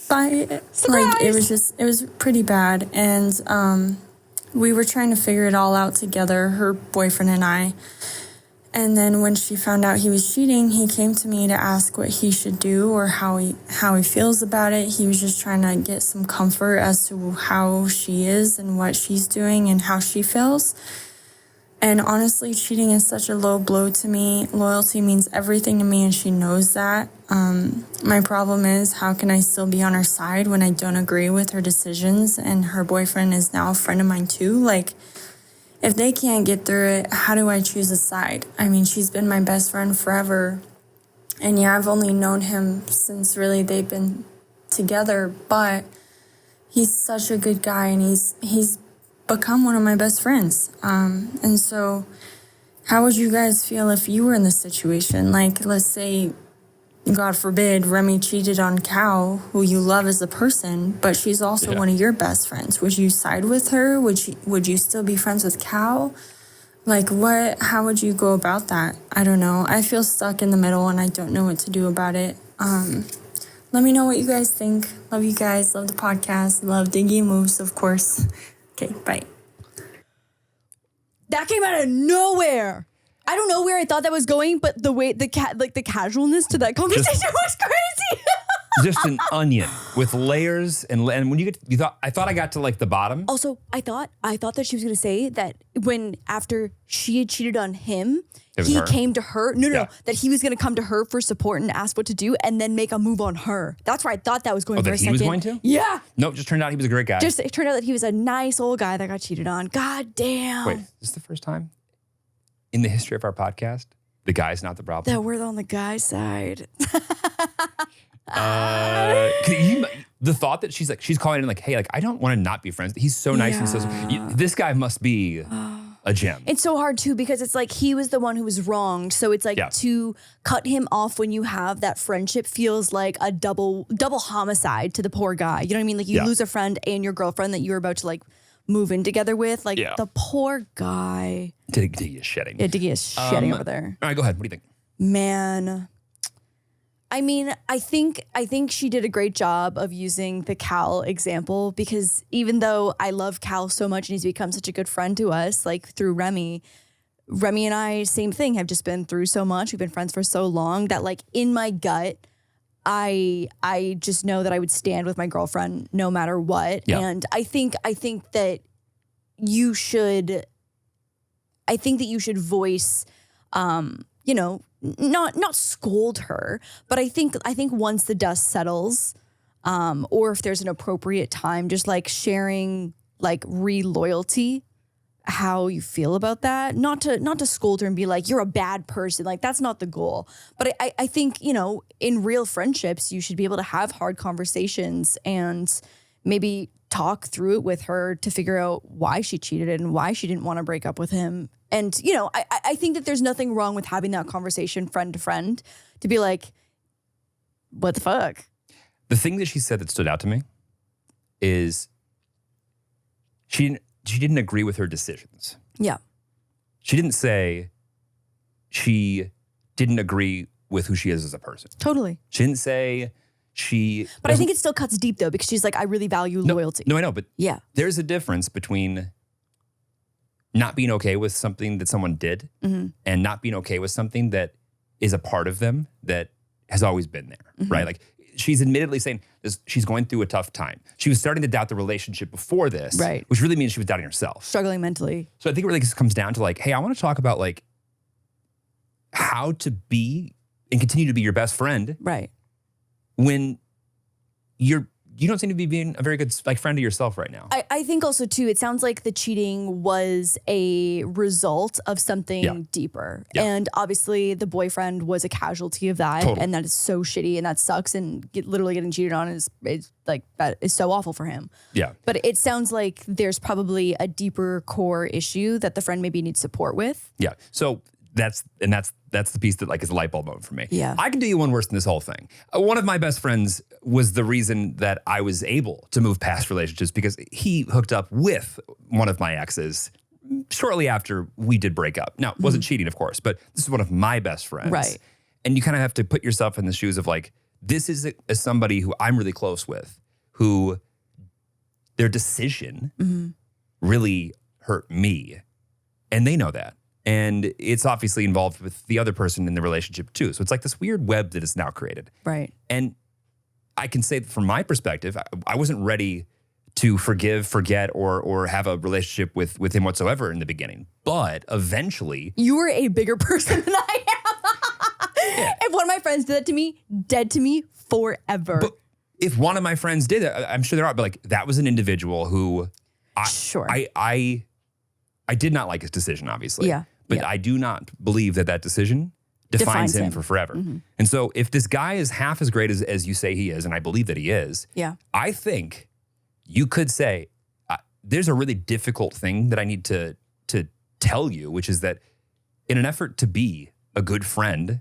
by it. Like, it was pretty bad. And we were trying to figure it all out together, her boyfriend and I. And then when she found out he was cheating, he came to me to ask what he should do or how he feels about it. He was just trying to get some comfort as to how she is and what she's doing and how she feels. And honestly, cheating is such a low blow to me. Loyalty means everything to me, and she knows that. My problem is, how can I still be on her side when I don't agree with her decisions? And her boyfriend is now a friend of mine too. Like, if they can't get through it, how do I choose a side? I mean, she's been my best friend forever. And yeah, I've only known him since really they've been together, but he's such a good guy, and he's become one of my best friends. And so how would you guys feel if you were in this situation? Like, let's say, God forbid, Remy cheated on Cal, who you love as a person, but she's also one of your best friends. Would you side with her? Would you still be friends with Cal? Like, how would you go about that? I don't know. I feel stuck in the middle, and I don't know what to do about it. Let me know what you guys think. Love you guys. Love the podcast. Love Diggy Moves, of course. Okay, bye. That came out of nowhere. I don't know where I thought that was going, but the way the casualness to that conversation was crazy. Just an onion with layers, and when I thought I got to like the bottom. Also, I thought that she was going to say that after she had cheated on him, he came to her. No, that he was going to come to her for support and ask what to do, and then make a move on her. That's where I thought that was going for a second. He was going to? Yeah. Nope. Just turned out he was a great guy. It turned out that he was a nice old guy that got cheated on. God damn. Wait, is this the first time in the history of our podcast the guy's not the problem? That we're on the guy's side. The thought that she's calling in like, hey, like, I don't want to not be friends. He's so nice and so. This guy must be a gem. It's so hard too, because it's like he was the one who was wronged. So it's like to cut him off when you have that friendship feels like a double homicide to the poor guy. You know what I mean? Like, you lose a friend and your girlfriend that you're about to like move in together with. Like, the poor guy. Diggy is shedding. Yeah, Diggy is shedding over there. All right, go ahead. What do you think? Man, I mean, I think she did a great job of using the Cal example, because even though I love Cal so much and he's become such a good friend to us, like through Remy and I, same thing, have just been through so much. We've been friends for so long that, like, in my gut, I just know that I would stand with my girlfriend no matter what. Yeah. And I think that you should voice, not scold her, but I think once the dust settles, or if there's an appropriate time, just like sharing like re-loyalty, how you feel about that. Not to scold her and be like, you're a bad person. Like, that's not the goal. But I think, in real friendships, you should be able to have hard conversations and maybe talk through it with her to figure out why she cheated and why she didn't want to break up with him. And, I think that there's nothing wrong with having that conversation friend to friend to be like, what the fuck? The thing that she said that stood out to me is she didn't agree with her decisions. Yeah. She didn't say she didn't agree with who she is as a person. Totally. She didn't say But I think it still cuts deep, though, because she's like, I really value loyalty. No, I know, but there's a difference between not being okay with something that someone did and not being okay with something that is a part of them that has always been there, right? Like, she's admittedly saying she's going through a tough time. She was starting to doubt the relationship before this, right? Which really means she was doubting herself. Struggling mentally. So I think it really just comes down to like, hey, I want to talk about like how to be and continue to be your best friend. Right. When you don't seem to be being a very good like friend of yourself right now. I think also too, it sounds like the cheating was a result of something deeper. Yeah. And obviously the boyfriend was a casualty of that. Totally. And that is so shitty and that sucks. And literally getting cheated on is like, that is so awful for him. Yeah. But it sounds like there's probably a deeper core issue that the friend maybe needs support with. Yeah. So that's the piece that like is a light bulb moment for me. Yeah. I can do you one worse than this whole thing. One of my best friends was the reason that I was able to move past relationships because he hooked up with one of my exes shortly after we did break up. Now, it wasn't cheating, of course, but this is one of my best friends. Right. And you kind of have to put yourself in the shoes of like, this is somebody who I'm really close with, who their decision really hurt me. And they know that. And it's obviously involved with the other person in the relationship too. So it's like this weird web that is now created. Right. And I can say that from my perspective, I wasn't ready to forgive, forget, or have a relationship with him whatsoever in the beginning. But eventually, You were a bigger person than I am. If one of my friends did that to me, dead to me forever. but if one of my friends did it, I'm sure there are, but like that was an individual who Sure. I did not like his decision, obviously. Yeah. But Yeah. I do not believe that decision defines him for forever. And so if this guy is half as great as you say he is, and I believe that he is, Yeah. I think you could say, there's a really difficult thing that I need to tell you, which is that in an effort to be a good friend,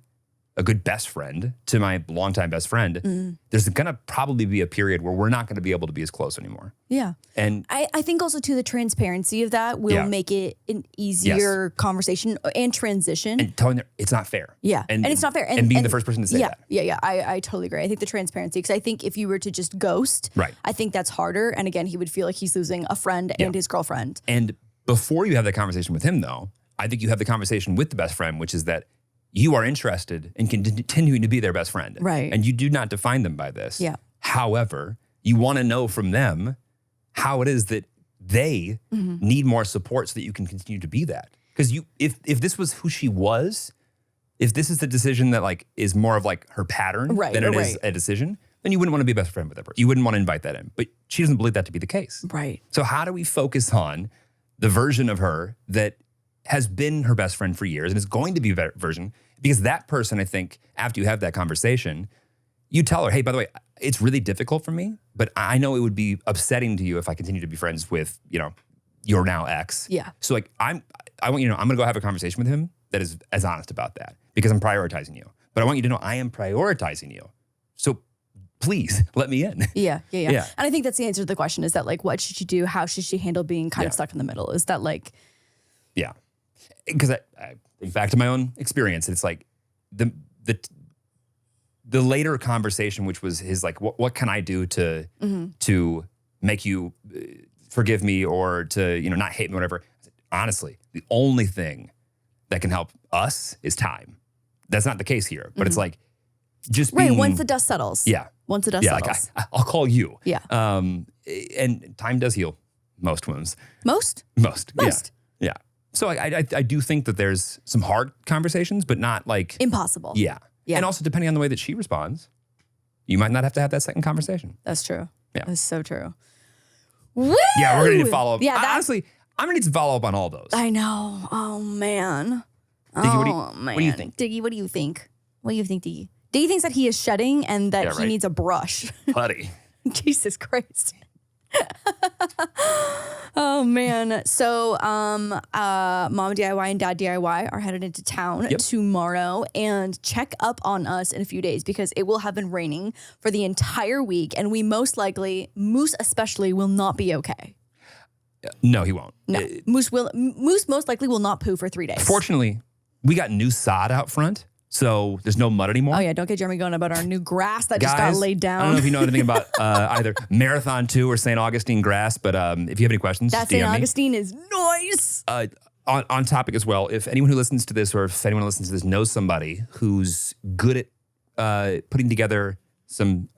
a good best friend to my longtime best friend, there's going to probably be a period where we're not going to be able to be as close anymore. Yeah. And I think also too the transparency of that will Yeah. make it an easier conversation and transition. and telling her it's not fair. Yeah. And it's not fair. And being the first person to say yeah, that. Yeah. I totally agree. I think the transparency, because I think if you were to just ghost, Right. I think that's harder. And again, he would feel like he's losing a friend and his girlfriend. And before you have that conversation with him, though, I think you have the conversation with the best friend, which is that you are interested in continuing to be their best friend. Right. And you do not define them by this. Yeah. However, you want to know from them how it is that they need more support so that you can continue to be that. Because if this was who she was, if this is the decision that like is more of like her pattern Right, than it right. is a decision, then you wouldn't want to be best friend with her. You wouldn't want to invite that in. But she doesn't believe that to be the case. Right. So how do we focus on the version of her that has been her best friend for years and is going to be a better version? Because that person, I think, after you have that conversation, you tell her, hey, by the way, it's really difficult for me, but I know it would be upsetting to you if I continue to be friends with, your now ex. Yeah. So like, I want you to know, I'm going to go have a conversation with him that is as honest about that because I'm prioritizing you. But I want you to know I am prioritizing you. So please let me in. Yeah. Yeah. And I think that's the answer to the question is that like, what should she do? How should she handle being kind of Yeah. stuck in the middle? Is that like, Yeah. Because I think back to my own experience, it's like the later conversation, which was his like, what can I do to make you forgive me or to, not hate me, whatever. Honestly, the only thing that can help us is time. That's not the case here, but it's like just being. right, once the dust settles. Yeah. Once the dust Yeah, settles. like I'll call you. Yeah. And time does heal most wounds. Most? Most. Most. Yeah. So I do think that there's some hard conversations, but not like Impossible. Yeah. Yeah. And also depending on the way that she responds, you might not have to have that second conversation. That's true. Yeah. That's so true. Woo! Yeah, we're gonna need to follow up. Yeah, Honestly, I'm gonna need to follow up on all those. I know. Oh man. Diggy, what do you- oh man. what do you think? Diggy, what do you think? What do you think, Diggy? Diggy thinks that he is shedding and that Yeah, he right. needs a brush. Buddy. Jesus Christ. Oh man. So Mom DIY and Dad DIY are headed into town Yep. tomorrow, and check up on us in a few days because it will have been raining for the entire week, and we most likely, Moose especially, will not be okay. No, he won't. No. Moose most likely will not poo for 3 days. Fortunately, we got new sod out front, so there's no mud anymore. Oh yeah, don't get Jeremy going about our new grass that just got Guys, laid down. I don't know if you know anything about either Marathon 2 or St. Augustine grass, but if you have any questions, that just St. DM me. Augustine is nice. On topic as well, if anyone who listens to this or if anyone who listens to this knows somebody who's good at putting together some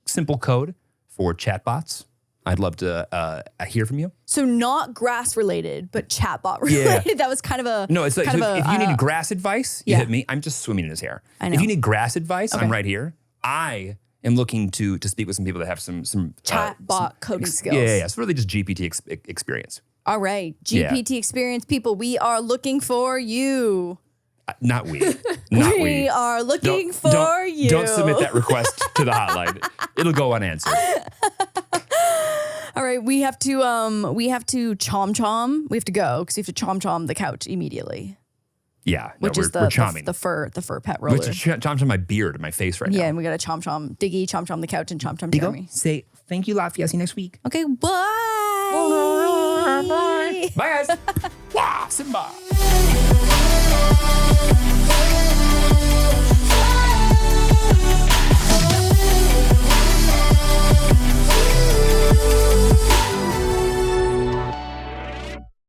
simple code for chatbots, I'd love to hear from you. So not grass related, but chatbot related. Yeah. That was kind of a No, it's like kind so of if a, you need grass advice, you yeah. hit me. I'm just swimming in his hair. I If know. you need grass advice, Okay. I'm right here. I am looking to speak with some people that have some Chatbot coding skills. Yeah. It's really just GPT experience. All right, GPT experience people, we are looking for you. Not we. Not we. We are looking for you. Don't submit that request to the hotline. It'll go unanswered. All right, we have to chom. We have to go because we have to chom the couch immediately. Yeah, Which is we're chomping. the fur pet roller. Which is chomp my beard and my face right now. Yeah, and we got to chom Diggy, chom the couch, and chom Jeremy. Say thank you, Lafayette. See you next week. Okay, bye. Bye, guys. Wow, Simba.